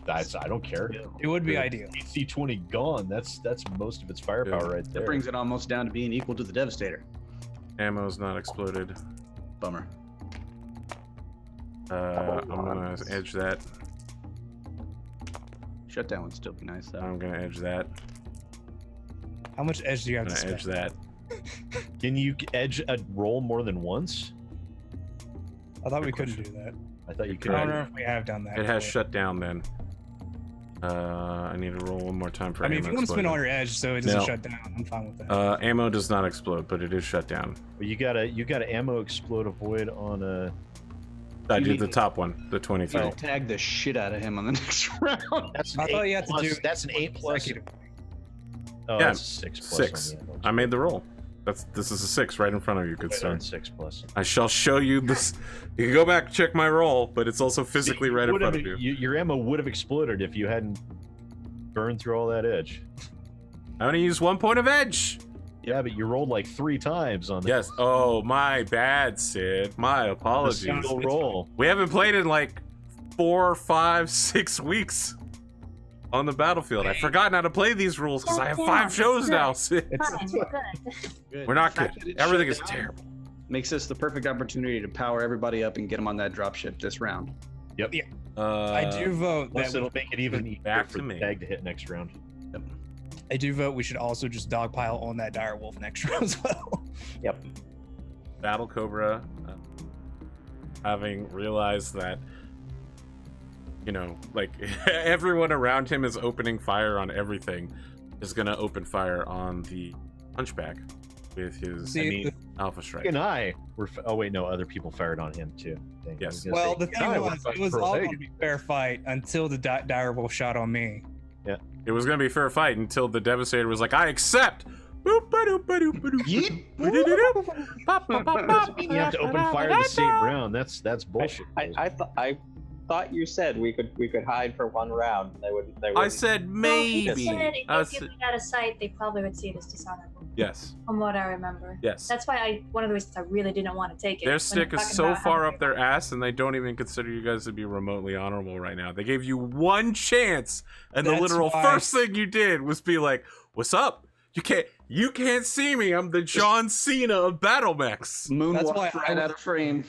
I don't care. It would be Yeah. ideal. AC-20 gone. That's most of its firepower right there. That brings it almost down to being equal to the Devastator. Ammo's not exploded. Bummer. I'm gonna edge that. Shutdown would still be nice though. I'm gonna edge that. How much edge do you I'm have to gonna spend? edge that. Can you edge a roll more than once? I thought we Good couldn't do that. I thought you I could. don't know if we have done that. It has before. shut down then. I need to roll one more time for I mean, if ammo you want to spin explosion. all your edge so it doesn't No. shut down, I'm fine with that. Ammo does not explode, but it is shut down. But you gotta ammo explode a void on a I You did need the to- top one, the 23. You'll tag the shit out of him on the next round. That's I an thought 8 you had to plus. do That's an 8 plus. consecutive. Oh, Yeah, that's a 6 plus. 6. On the end. I made the roll. This is a 6 right in front of you, good Right sir. on 6 plus. I shall show you this. You can go back and check my roll, but it's also physically right in front of you. Your ammo would have exploded if you hadn't burned through all that edge. I only used 1 point of edge. Yeah, but you rolled like 3 times on the Yes. Oh, my bad, Sid. My a apologies. single roll. We haven't played in like 4, 5, 6 weeks on the battlefield. I've forgotten how to play these rules because I have 5 shows now, Sid. Fine, we're good. Good. We're not The fact good. that it Everything shut is down terrible. Makes this the perfect opportunity to power everybody up and get them on that dropship this round. I do vote Plus, that it'll make it even easier back for to the me. tag to hit next round. I do vote we should also just dogpile on that dire wolf next round as well. Yep. Battle Cobra, having realized that, you know, like everyone around him is opening fire on everything, is gonna open fire on the Hunchback with his See, Alpha Strike. And I were. Oh wait, no, other people fired on him too. Dang, I Yes. was gonna Well, say, the and thing I were was, it fighting was for a all leg. going to be fair fight until the dire wolf shot on me. It was gonna be a fair fight until the Devastator was like, "I accept." Boop, ba-doop, ba-doop, ba-doop. Ba-doop, ba-doop. Doesn't mean you have to open fire the same round. That's bullshit. I thought you said we could hide for 1 round. They would. I said Well, he maybe. said I if said- you out of sight, they probably would see it as dishonorable. yes, From what I remember. yes. That's why one of the reasons I really didn't want to take it. Their when stick they're is talking so about far how up their ass, and they don't even consider you guys to be remotely honorable right now. They gave you 1 chance, and the That's literal why- first thing you did was be like, "What's up? You can't see me. I'm the John Cena of Battlemechs." Moonwalked why I right was- out of frame.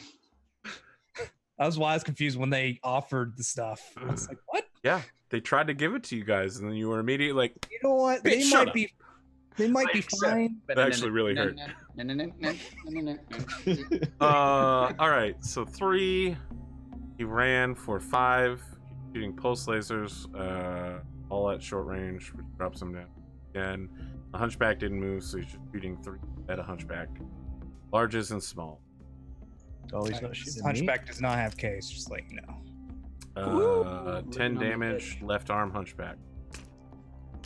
That's why I was confused when they offered the stuff. I was like, what? Yeah, they tried to give it to you guys, and then you were immediately like, You know what? Bitch, shut up. They might be accept. fine. That actually really hurt. all right, so 3. He ran for 5, shooting pulse lasers, all at short range, which drops him down. And the Hunchback didn't move, so he's just shooting 3 at a Hunchback, larges and small. Oh, he's not shooting me. Hunchback does not have case, just like you know. 10 Living on the damage, left arm Hunchback.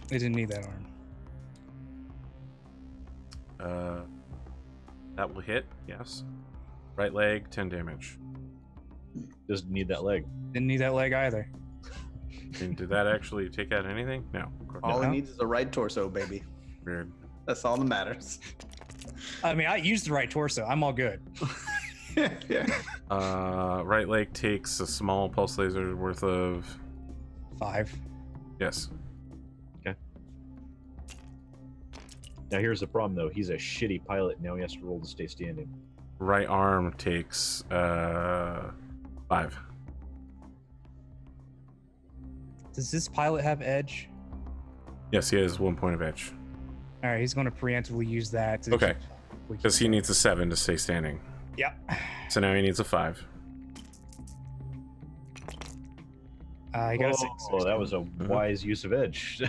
They didn't need that arm. That will hit, yes. Right leg, 10 damage. Doesn't need that leg. Didn't need that leg either. And did that actually take out anything? No. Of course All not. he needs is a right torso, baby. Weird. That's all that matters. I mean, I used the right torso. I'm all good. Yeah. Right leg takes a small pulse laser worth of 5. yes. Now here's the problem though. He's a shitty pilot. Now he has to roll to stay standing. Right arm takes 5. Does this pilot have edge? Yes, he has 1 point of edge. All right, he's going to preemptively use that. To Okay. keep- Because he needs a 7 to stay standing. Yep. So now he needs a 5. He got a 6. Oh, that was a wise use of edge.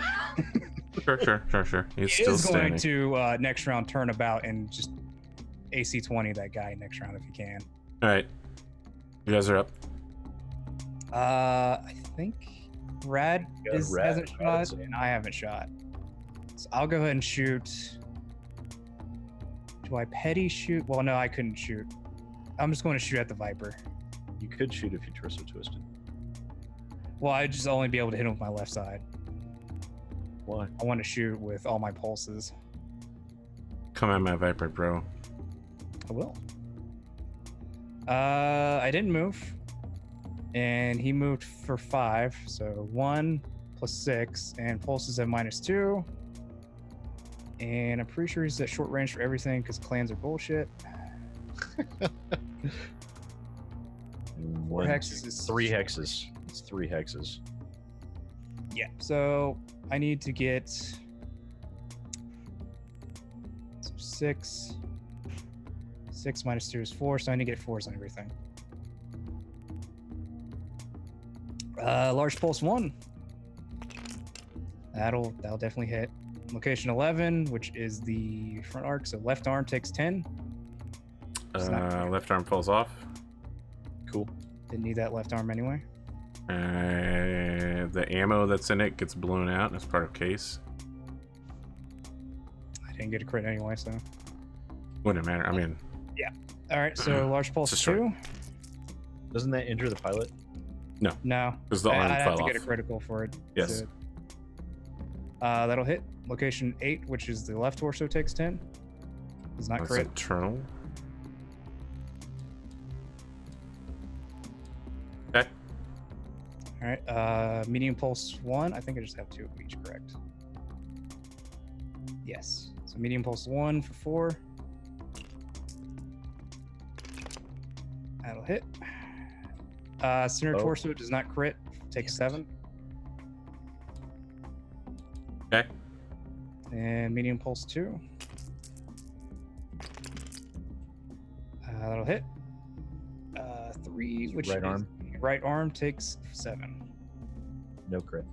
Sure. He's He still is going standing. to next round turn about and just AC 20 that guy next round if he can. Alright. You guys are up. I think Rad Got hasn't Rad, shot, and I haven't shot. So I'll go ahead and shoot. Do I petty shoot? Well, no, I couldn't shoot. I'm just going to shoot at the Viper. You could shoot if you torso twisted. Well, I'd just only be able to hit him with my left side. Why? I want to shoot with all my pulses. Come at my Viper, bro. I will. I didn't move. And he moved for 5. So 1 plus 6. And pulses have -2. And I'm pretty sure he's at short range for everything because clans are bullshit. One, hexes two, is- 3 hexes. It's 3 hexes. Yeah. So I need to get 6. 6 -2 is 4. So I need to get 4s on everything. Large pulse 1. That'll definitely hit. Location 11, which is the front arc, so left arm takes 10. It's not- Left arm falls off. Cool. Didn't need that left arm anyway. The ammo that's in it gets blown out as part of case. I didn't get a crit anyway, so. Wouldn't matter. I mean, All right, so large pulse It's a strike. 2. Doesn't that injure the pilot? No, because the arm I'd have fell to off. get a critical for it. Yes. to- that'll hit location 8, which is the left torso, takes 10. Does not That's crit. internal. Okay. All right, medium pulse 1. I think I just have 2 of each, correct? Yes. So medium pulse 1 for 4. That'll hit. Center Oh. torso does not crit. Takes 7. Okay. And medium pulse 2. That'll hit. 3, which Right is arm. right arm takes 7. No crit.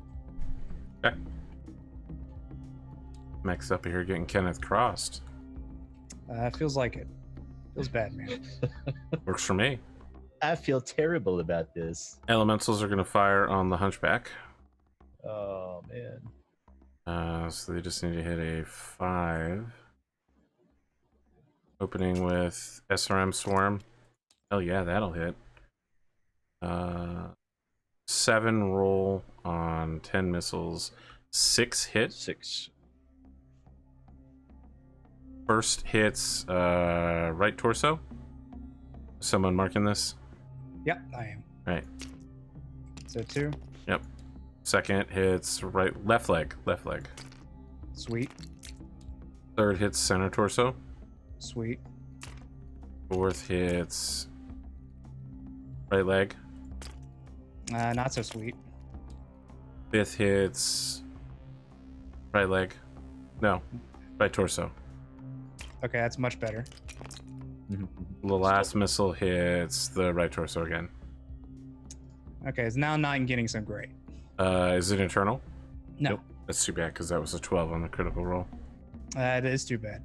Max up here getting Kenneth crossed. Feels like it. Feels bad, man. Works for me. I feel terrible about this. Elementals are going to fire on the Hunchback. Oh man. So they just need to hit a 5. Opening with SRM Swarm. Hell yeah, that'll hit. 7 roll on 10 missiles. 6 hit. 6. First hits right torso. Someone marking this? Yep, I am. Right. So 2. Yep. Second hits left leg. Sweet. Third hits center torso. Sweet. Fourth hits right leg. Not so sweet. Fifth hits right leg. No, right torso. Okay, that's much better. The last missile hits the right torso again. Okay, so now I'm not getting some great. Is it internal? No, Nope. That's too bad because that was a 12 on the critical roll. it is too bad.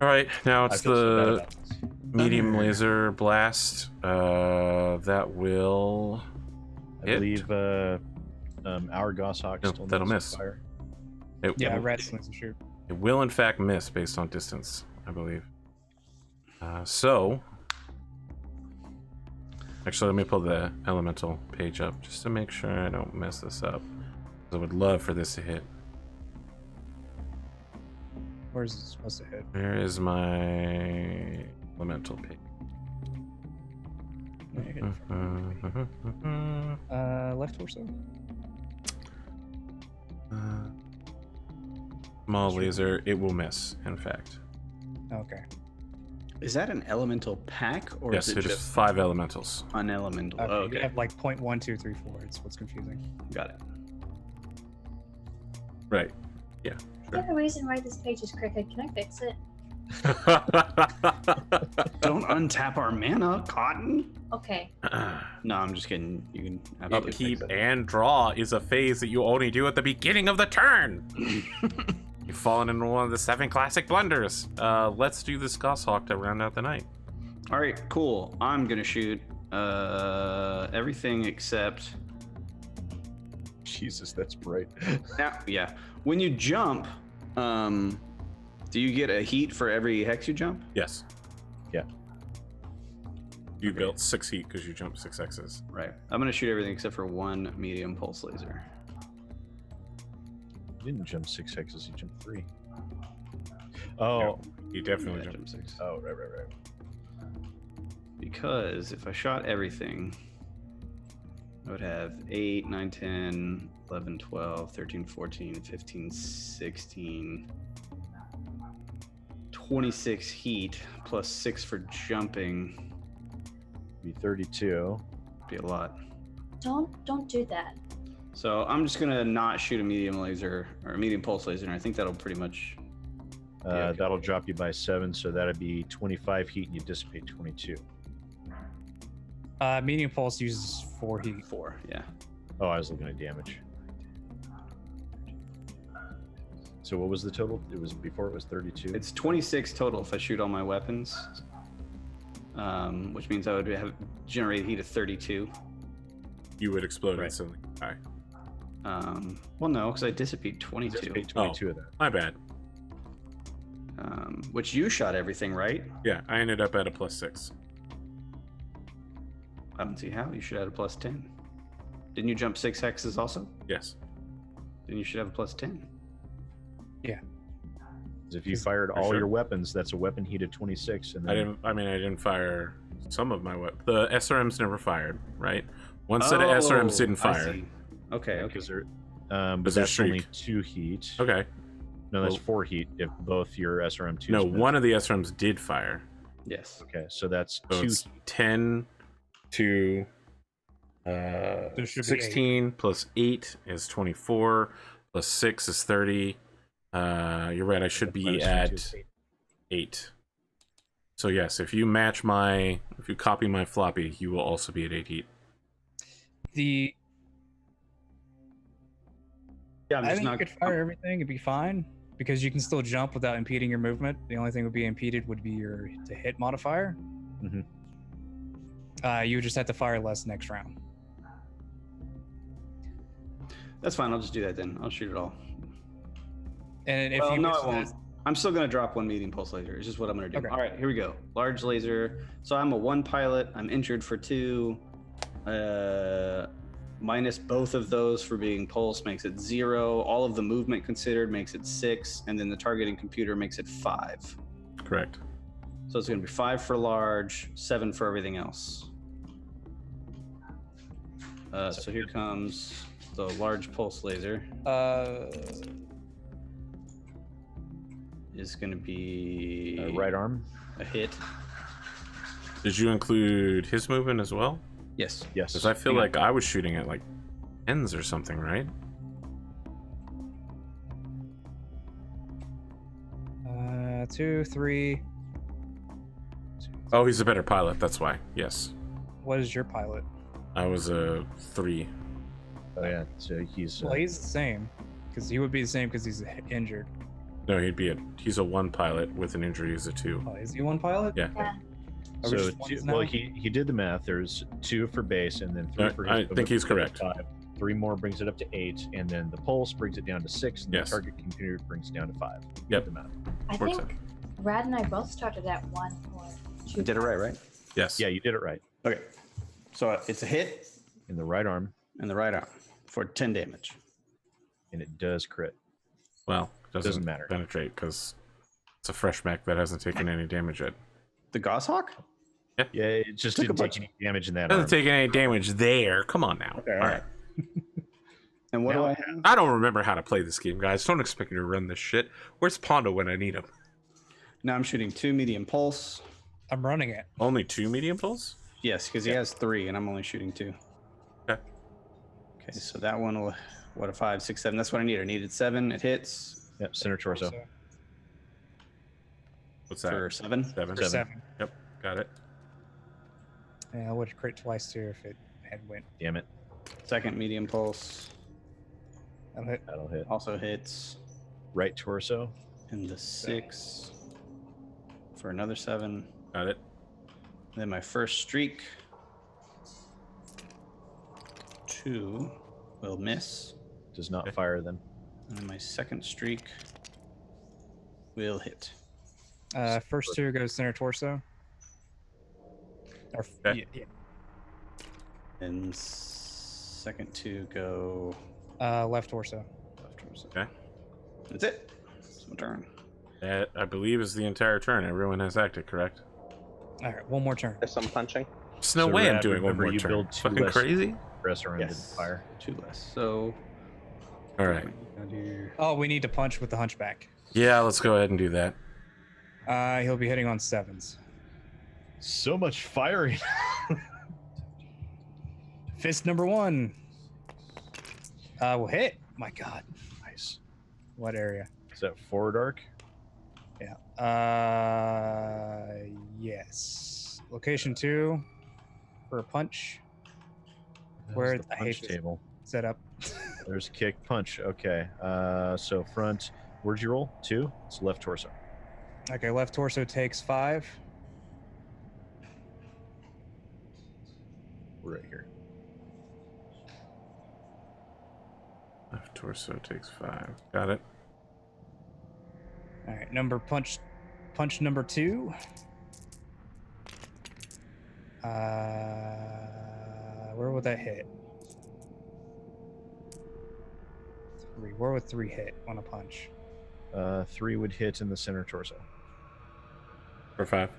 All right, now I it's feel so bad the about this. medium laser blast. That will. I hit. believe our Goshawk No, still that'll needs miss. to fire. It, Yeah, it, red slings and shoot. it will in fact miss based on distance, I believe. So, actually, let me pull the elemental page up just to make sure I don't mess this up. I would love for this to hit. Where's it supposed to hit? Where is my elemental page? Left torso. Small laser, it will miss, in fact. Okay. Is that an elemental pack or Yes, is it it is just 5 elementals. unelemental? Okay. Okay, You have like 0.1234. It's what's confusing. got it. Right. Yeah. I have a reason why this page is crooked. Can I fix it? Don't untap our mana, Cotton. Okay. No, I'm just kidding. You can absolutely Upkeep fix it. and draw is a phase that you only do at the beginning of the turn. You've fallen into one of the 7 classic blunders. Let's do this Goshawk to round out the night. All right, cool. I'm gonna shoot everything except. Jesus, that's bright. Now, yeah. When you jump, do you get a heat for every hex you jump? Yes. Yeah. You built 6 heat because you jumped 6 X's. Right. I'm gonna shoot everything except for 1 medium pulse laser. You didn't jump 6 hexes, you jumped 3. Oh, You definitely Yeah, jumped. jump 6. oh, right. Because if I shot everything, I would have 8, 9, 10, 11, 12, 13, 14, 15, 16, 26 heat plus 6 for jumping. Be 32. Be a lot. Don't do that. So I'm just gonna not shoot a medium laser or a medium pulse laser, and I think that'll pretty much. okay. That'll drop you by 7, so that'd be 25 heat, and you dissipate 22. Medium pulse uses 4 heat. 4, yeah. Oh, I was looking at damage. So what was the total? It was before it was 32. It's 26 total if I shoot all my weapons. which means I would have generated heat of 32. You would explode Right. instantly. All right. Well, no, because I dissipate 22, Dissipate 22 of that. My bad. which you shot everything, right? Yeah, I ended up at a +6. I don't see how. You should have a +10. Didn't you jump 6 hexes also? Yes. Then you should have a +10. 'Cause if you fired For all sure. your weapons, that's a weapon heat of 26. And then I didn't fire some of my weapons. The SRMs never fired, right? One set of SRMs didn't I fire. see. Okay. because they're, But but they're that's only streak. 2 heat. Okay. No, that's Well- 4 heat if both your SRM2s. No, miss. one of the SRMs did fire. Yes. Okay, so that's So 2 it's 10 to There should be 16 plus 8 is 24 plus 6 is 30. You're right, I should be minus at 22 is 8. So yes, if you copy my floppy, you will also be at 8 heat. Yeah, I'm I just think not. you could fire everything; it'd be fine because you can still jump without impeding your movement. The only thing would be impeded would be your to hit modifier. Mhm. You would just have to fire less next round. That's fine. I'll just do that then. I'll shoot it all. And if Well, you no, miss I won't. I'm still gonna drop one medium pulse laser. It's just what I'm gonna do. Okay. All right, here we go. Large laser. So I'm a 1 pilot. I'm injured for 2. Minus both of those for being pulse makes it 0. All of the movement considered makes it 6, and then the targeting computer makes it 5. Correct. So it's gonna be 5 for large, 7 for everything else. So here comes the large pulse laser. Is gonna be right arm? a hit. Did you include his movement as well? Yes. Yes. Because I feel Hang on. like I was shooting at like ends or something, right? 2, 3. Oh, he's a better pilot. That's why. Yes, What is your pilot? I was a 3. Oh, yeah. So he's. Well, he's the same because he would be the same because he's injured. No, he's a 1 pilot with an injury. He's a 2. Oh, is he one pilot? Yeah. Yeah. Are we So, just ones well, now? he did the math. There's 2 for base, and then 3 for his I movement think he's brings it correct. to 5. 3 more brings it up to 8, and then the pulse brings it down to 6, and Yes. the target computer brings it down to 5. Yep. The math. I Works think Rad and I both started at 1 or 2. I did it right? Yes. Yeah, you did it right. Okay. So it's a hit In the right arm, in the right arm for 10 damage. and it does crit. Well, doesn't matter. penetrate because it's a fresh mech that hasn't taken any damage yet. The Goshawk? Yeah, it just Took a didn't bunch- take any damage in that Hasn't arm. taken any damage there. Come on now. Okay, All right. And what Now do I I have? I don't remember how to play this game, guys. Don't expect me to run this shit. Where's Pondo when I need him? Now I'm shooting 2 medium pulse. I'm running it. Only 2 medium pulse? Yes, because he has 3 and I'm only shooting 2. Okay. Okay, so that one will, what, a 5, 6, 7. That's what I need. I needed 7. It hits Yep, center torso. What's that? for 7. 7. For 7. Yep. Got it. Yeah, I would have crit twice too if it had went. Damn it. Second medium pulse That'll hit. That'll hit. also hits. Right torso. And the 6 for another 7. Got it. Then my first streak, 2 will miss. Does not Okay. fire then. And then my second streak will hit. First 2 goes center torso. Or, Okay. yeah. And second 2 go Left torso. left torso. Okay. That's it. It's my turn. That, I believe, is the entire turn. Everyone has acted, correct? All right, one more turn. There's some punching. There's no So, way I'm Rad, doing one remember more you turn. build 2 Fucking less- crazy? Press arm didn't Yes. fire. 2 less. So All right. down here. Oh, we need to punch with the hunchback. Yeah, let's go ahead and do that. He'll be hitting on 7s. So much firing. Fist number 1. Will hit. My God. Nice. What area? Is that forward arc? Yeah. Yes. Location 2 for a punch. Where There's the I hate punch this. table. Set up. There's kick, punch. Okay. So front. Where'd you roll? 2. It's left torso. Okay, left torso takes 5. right here. Left torso takes 5. Got it. All right, punch number 2. Where would that hit? 3. Where would 3 hit on a punch? 3 would hit in the center torso. For 5.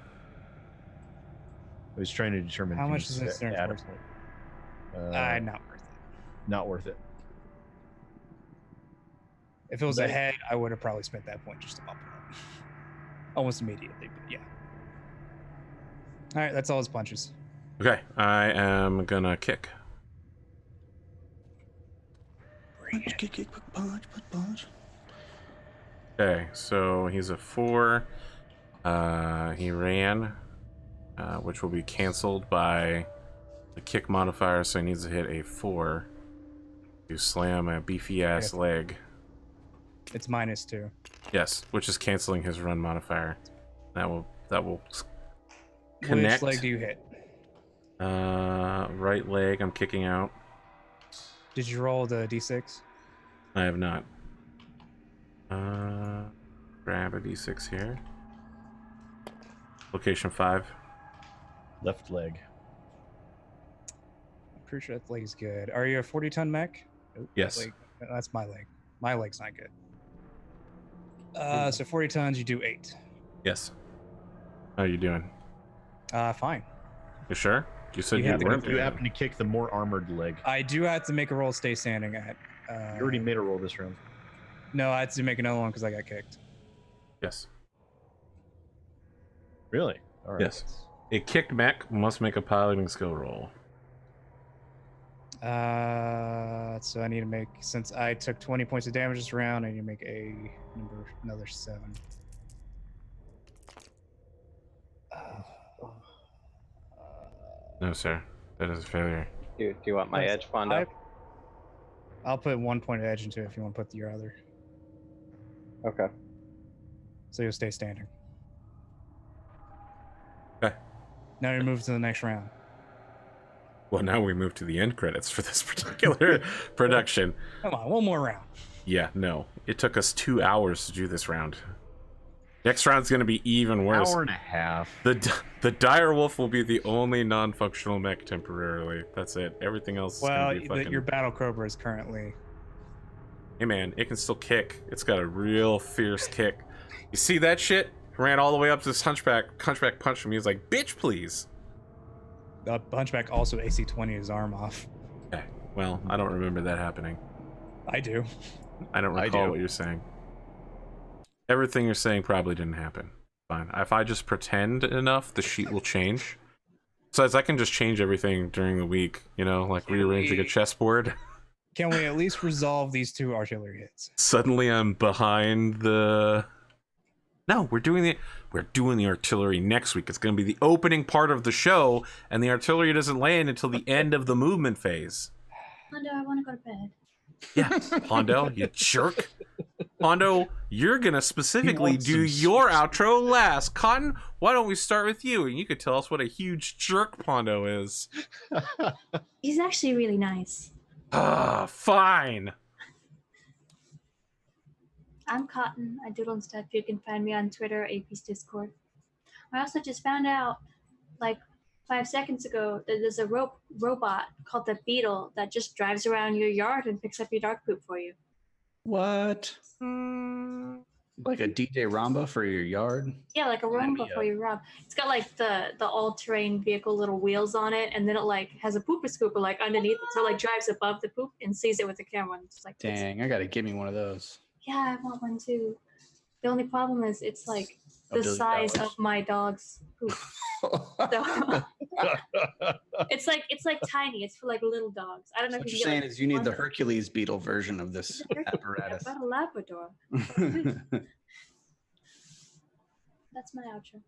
I was trying to determine How if much you is the center add a torso? point. Not worth it. Not worth it. If it was But- a head, I would have probably spent that point just to bump it up. Almost immediately, but yeah. All right, that's all his punches. Okay, I am gonna kick. Kick, punch. Okay, so he's a 4. He ran, which will be canceled by the kick modifier, so he needs to hit a 4 to slam a beefy ass leg. It's -2. Yes, which is canceling his run modifier. That will connect. Which leg do you hit? Right leg. I'm kicking out. Did you roll the d6? I have not. Grab a d6 here. Location 5. Left leg. I'm pretty sure that leg's good. Are you a 40-ton mech? Nope, Yes. that leg- that's my leg. My leg's not good. So 40 tons, you do 8. Yes. How are you doing? Fine. You sure? You said You you, have to- weren't. You happen to kick the more armored leg. I do have to make a roll to stay standing at. You already made a roll this round. No, I had to make another one because I got kicked. Yes. Really? All right. Yes. A kicked mech must make a piloting skill roll. So I need to make, since I took 20 points of damage this round, I need to make another 7. No, sir. That is a failure. Do you want my edge, Pondo? I'll put 1 point of edge into it if you want to put your other. Okay. So you'll stay standing. Okay. Now you move to the next round. Well, now we move to the end credits for this particular production. Come on, one more round. Yeah, no. It took us 2 hours to do this round. Next round's going to be even worse. Hour and a half. The direwolf will be the only non-functional mech temporarily. That's it. Everything else is Well, going to be fucking... your battle cobra is currently. Hey man, it can still kick. It's got a real fierce kick. You see that shit? Ran all the way up to this hunchback. Hunchback punched him. He was like, "Bitch, please." Hunchback also AC-20 his arm off. Okay. Well, I don't remember that happening. I do. I don't I recall do. what you're saying. Everything you're saying probably didn't happen. Fine. If I just pretend enough, the sheet will change. Besides, I can just change everything during the week, you know, like rearranging a chessboard. Can we at least resolve these 2 artillery hits? Suddenly I'm behind the... No, we're doing the artillery next week. It's going to be the opening part of the show, and the artillery doesn't land until the end of the movement phase. Pondo, I want to go to bed. Yeah, Pondo, you jerk. Pondo, you're going to specifically wants do some your outro last. Cotton, why don't we start with you, and you could tell us what a huge jerk Pondo is. He's actually really nice. Ah, fine. I'm Cotton. I doodle and stuff. You can find me on Twitter, AP's Discord. I also just found out, like 5 seconds ago, that there's a robot called the Beetle that just drives around your yard and picks up your dog poop for you. What? Like a DJ Ramba for your yard? Yeah, like a Roomba for your Rob. It's got like the all-terrain vehicle little wheels on it, and then it like has a pooper scooper like underneath it, so it like drives above the poop and sees it with the camera. And it's like, Dang, I gotta get me one of those. yeah, I want one too. The only problem is it's like $1 the billion. size of my dog's poop. So it's like tiny. It's for like little dogs. I don't know What if you're you saying get, like, is you need the one- Hercules beetle version of this It's a Hercules. apparatus. I've got a Labrador. That's my outro.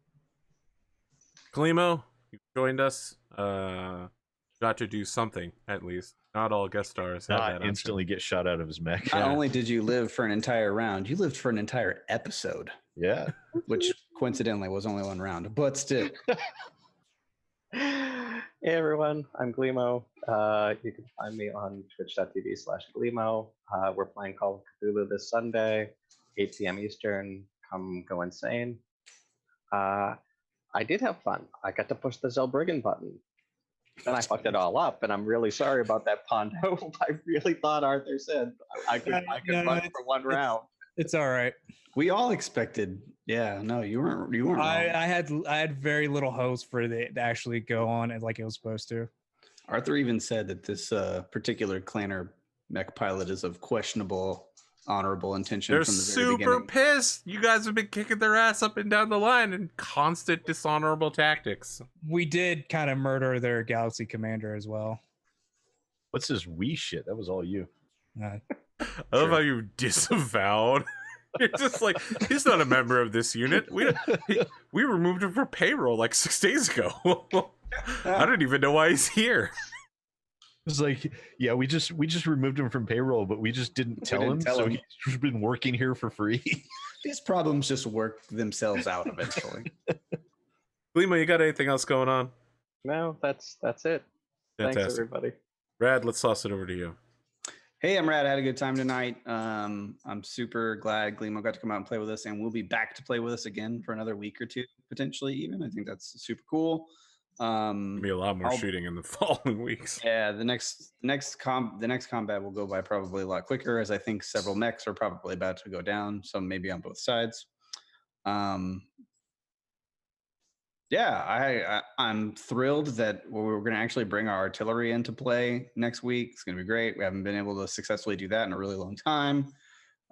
Kalimo, you joined us. Got to do something, at least. Not all guest stars have that Not option. instantly get shot out of his mech. Not only did you live for an entire round, you lived for an entire episode, Yeah. which coincidentally was only 1 round, but still. Hey everyone, I'm Gleemo. You can find me on twitch.tv/Gleemo. We're playing Call of Cthulhu this Sunday, 8 p.m. Eastern. Come go insane. I did have fun. I got to push the Zelbriggen button. Then I fucked it all up, and I'm really sorry about that, Pondo. I really thought Arthur said I could run for one round. It's all right. We all expected. Yeah, no, you weren't wrong. I had very little hopes for it to actually go on as like it was supposed to. Arthur even said that this particular clanner mech pilot is of questionable honorable intention. They're from the very super beginning. pissed. You guys have been kicking their ass up and down the line in constant dishonorable tactics. We did kind of murder their galaxy commander as well. What's this wee shit? That was all you. Uh, I love how you disavowed. You're just like, he's not a member of this unit. We removed him from payroll like 6 days ago. I don't even know why he's here. It's like, yeah, we just removed him from payroll, but we just didn't tell him. So he's been working here for free. These problems just work themselves out eventually. Lima, you got anything else going on? No, that's it. Fantastic. Thanks everybody. Rad, let's toss it over to you. Hey, I'm Rad. I had a good time tonight. I'm super glad Gleemo got to come out and play with us, and we'll be back to play with us again for another week or two, potentially even. I think that's super cool. There'll be a lot more shooting in the following weeks. Yeah, the next combat will go by probably a lot quicker, as I think several mechs are probably about to go down, some maybe on both sides. Yeah, I'm thrilled that we're going to actually bring our artillery into play next week. It's going to be great. We haven't been able to successfully do that in a really long time.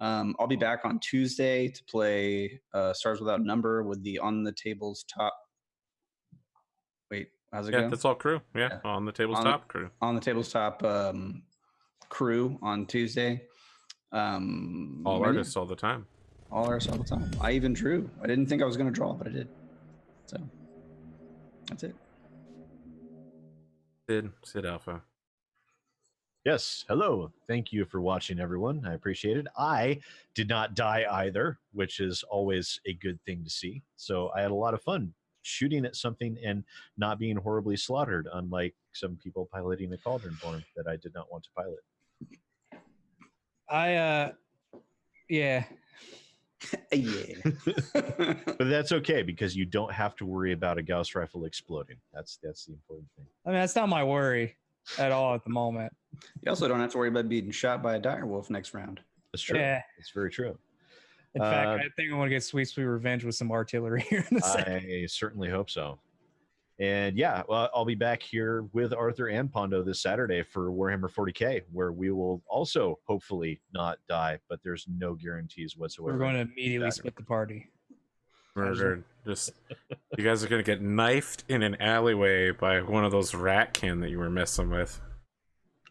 I'll be back on Tuesday to play Stars Without Number with the On the Table's Top. Wait, how's it go? Yeah, that's all crew. Yeah, On the Table's Top crew. On the Table's Top crew on Tuesday. All artists all the time. All artists all the time. I even drew. I didn't think I was going to draw, but I did. So that's it. SidAlpha. Yes, hello. Thank you for watching, everyone. I appreciate it. I did not die either, which is always a good thing to see. So I had a lot of fun shooting at something and not being horribly slaughtered, unlike some people piloting a Cauldron Born that I did not want to pilot. Yeah. Yeah. But that's okay, because you don't have to worry about a Gauss rifle exploding. That's the important thing. I mean, that's not my worry at all at the moment. You also don't have to worry about being shot by a dire wolf next round. That's true. Yeah. It's very true. In fact, I think I want to get sweet revenge with some artillery here in a second. I certainly hope so. And yeah, well, I'll be back here with Arthur and Pondo this Saturday for Warhammer 40K, where we will also hopefully not die, but there's no guarantees whatsoever. We're going to immediately split the party. Murdered. Just, you guys are going to get knifed in an alleyway by one of those rat kin that you were messing with.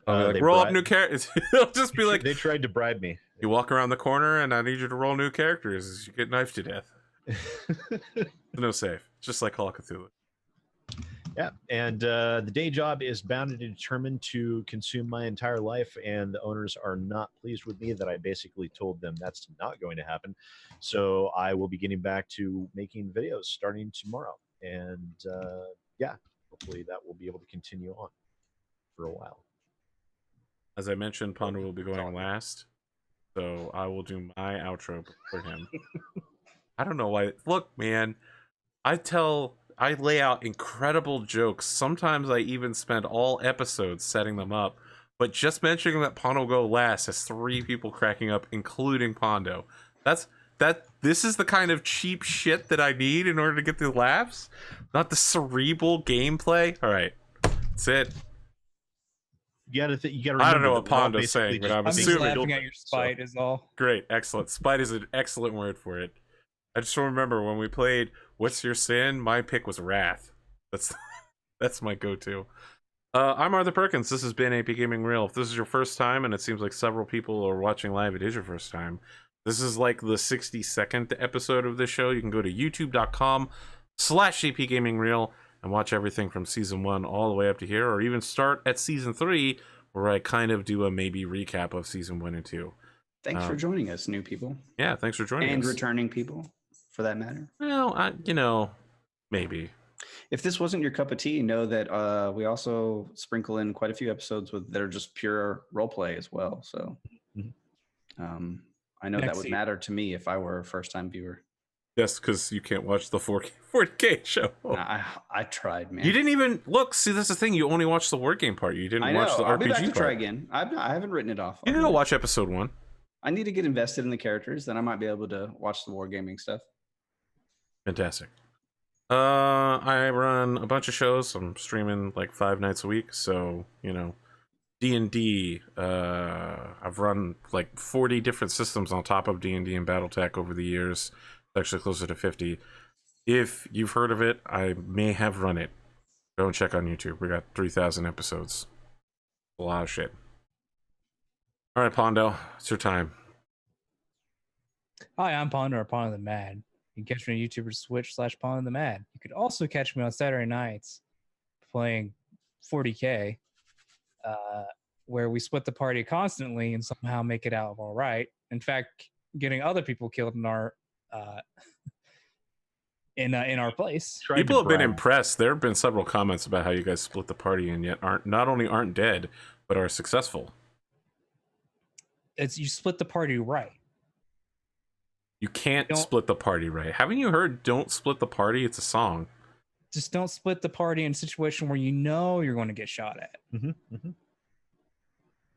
Like, roll up new characters. It'll just be like, they tried to bribe me. You walk around the corner and I need you to roll new characters as you get knifed to death. No save. Just like Call of Cthulhu. Yeah, and the day job is bound and determined to consume my entire life, and the owners are not pleased with me that I basically told them that's not going to happen. So I will be getting back to making videos starting tomorrow. And yeah, hopefully that will be able to continue on for a while. As I mentioned, Pondo will be going last, so I will do my outro for him. I don't know why. Look, man, I lay out incredible jokes. Sometimes I even spend all episodes setting them up. But just mentioning that Pondo will go last has 3 people cracking up, including Pondo. This is the kind of cheap shit that I need in order to get the laughs, not the cerebral gameplay. All right, that's it. You gotta I don't know what Pondo's saying, but I'm just assuming. laughing at your spite is all. Great, excellent. Spite is an excellent word for it. I just remember when we played What's Your Sin? My pick was Wrath. That's my go-to. I'm Arthur Perkins. This has been APGamingREAL. If this is your first time, and it seems like several people are watching live, it is your first time. This is like the 62nd episode of this show. You can go to youtube.com/APGamingREAL and watch everything from season 1 all the way up to here, or even start at season 3, where I kind of do a maybe recap of season 1 and 2. Thanks for joining us, new people. Yeah, thanks for joining us. And returning people, for that matter. Well, maybe. If this wasn't your cup of tea, know that we also sprinkle in quite a few episodes that are just pure role play as well. So I know that Next would season. matter to me if I were a first-time viewer. Yes, because you can't watch the 40K show. I tried, man. You didn't even look. See, that's the thing. You only watched the word game part. You didn't I know. watch the I'll RPG be back to part. try again. I haven't written it off. You didn't watch episode 1. I need to get invested in the characters, then I might be able to watch the wargaming stuff. Fantastic. I run a bunch of shows. I'm streaming like 5 nights a week. So, you know, D&D. I've run like 40 different systems on top of D&D and Battletech over the years. It's actually closer to 50. If you've heard of it, I may have run it. Go and check on YouTube. We got 3,000 episodes. A lot of shit. All right, Pondo, it's your time. Hi, I'm Ponder or Pondothemad. You can catch me on YouTube or Twitch/Pondothemad. You could also catch me on Saturday nights playing 40K, where we split the party constantly and somehow make it out all right. In fact, getting other people killed in our in our place. People have been impressed. There have been several comments about how you guys split the party and yet not only aren't dead, but are successful. It's you split the party right. You can't split the party right. Haven't you heard "Don't Split the Party"? It's a song. Just don't split the party in a situation where you know you're going to get shot at.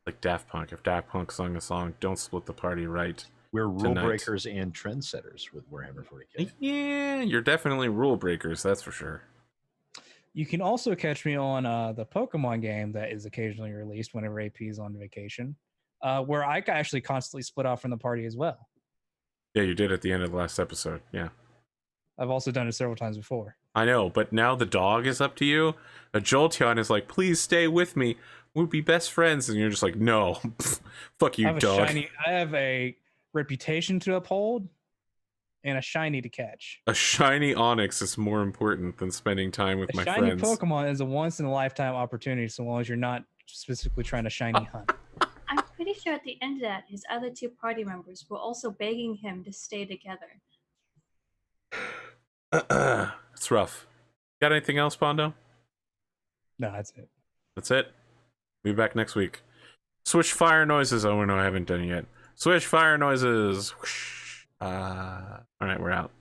Like Daft Punk. If Daft Punk sung a song, "Don't Split the Party Right." We're rule breakers and trendsetters with Warhammer 40K. Yeah, you're definitely rule breakers, that's for sure. You can also catch me on the Pokemon game that is occasionally released whenever AP is on vacation, where I actually constantly split off from the party as well. Yeah, you did at the end of the last episode, yeah. I've also done it several times before. I know, but now the dog is up to you. Jolteon is like, please stay with me. We'll be best friends. And you're just like, no. Fuck you, dog. I have a reputation to uphold and a shiny to catch. A shiny Onyx is more important than spending time with my friends. A shiny Pokemon is a once-in-a-lifetime opportunity so long as you're not specifically trying to shiny hunt. I'm pretty sure at the end of that, his other 2 party members were also begging him to stay together. It's rough. Got anything else, Pondo? No, that's it. That's it. Be back next week. Switch fire noises. Oh no, I haven't done it yet. Switch fire noises. All right, we're out.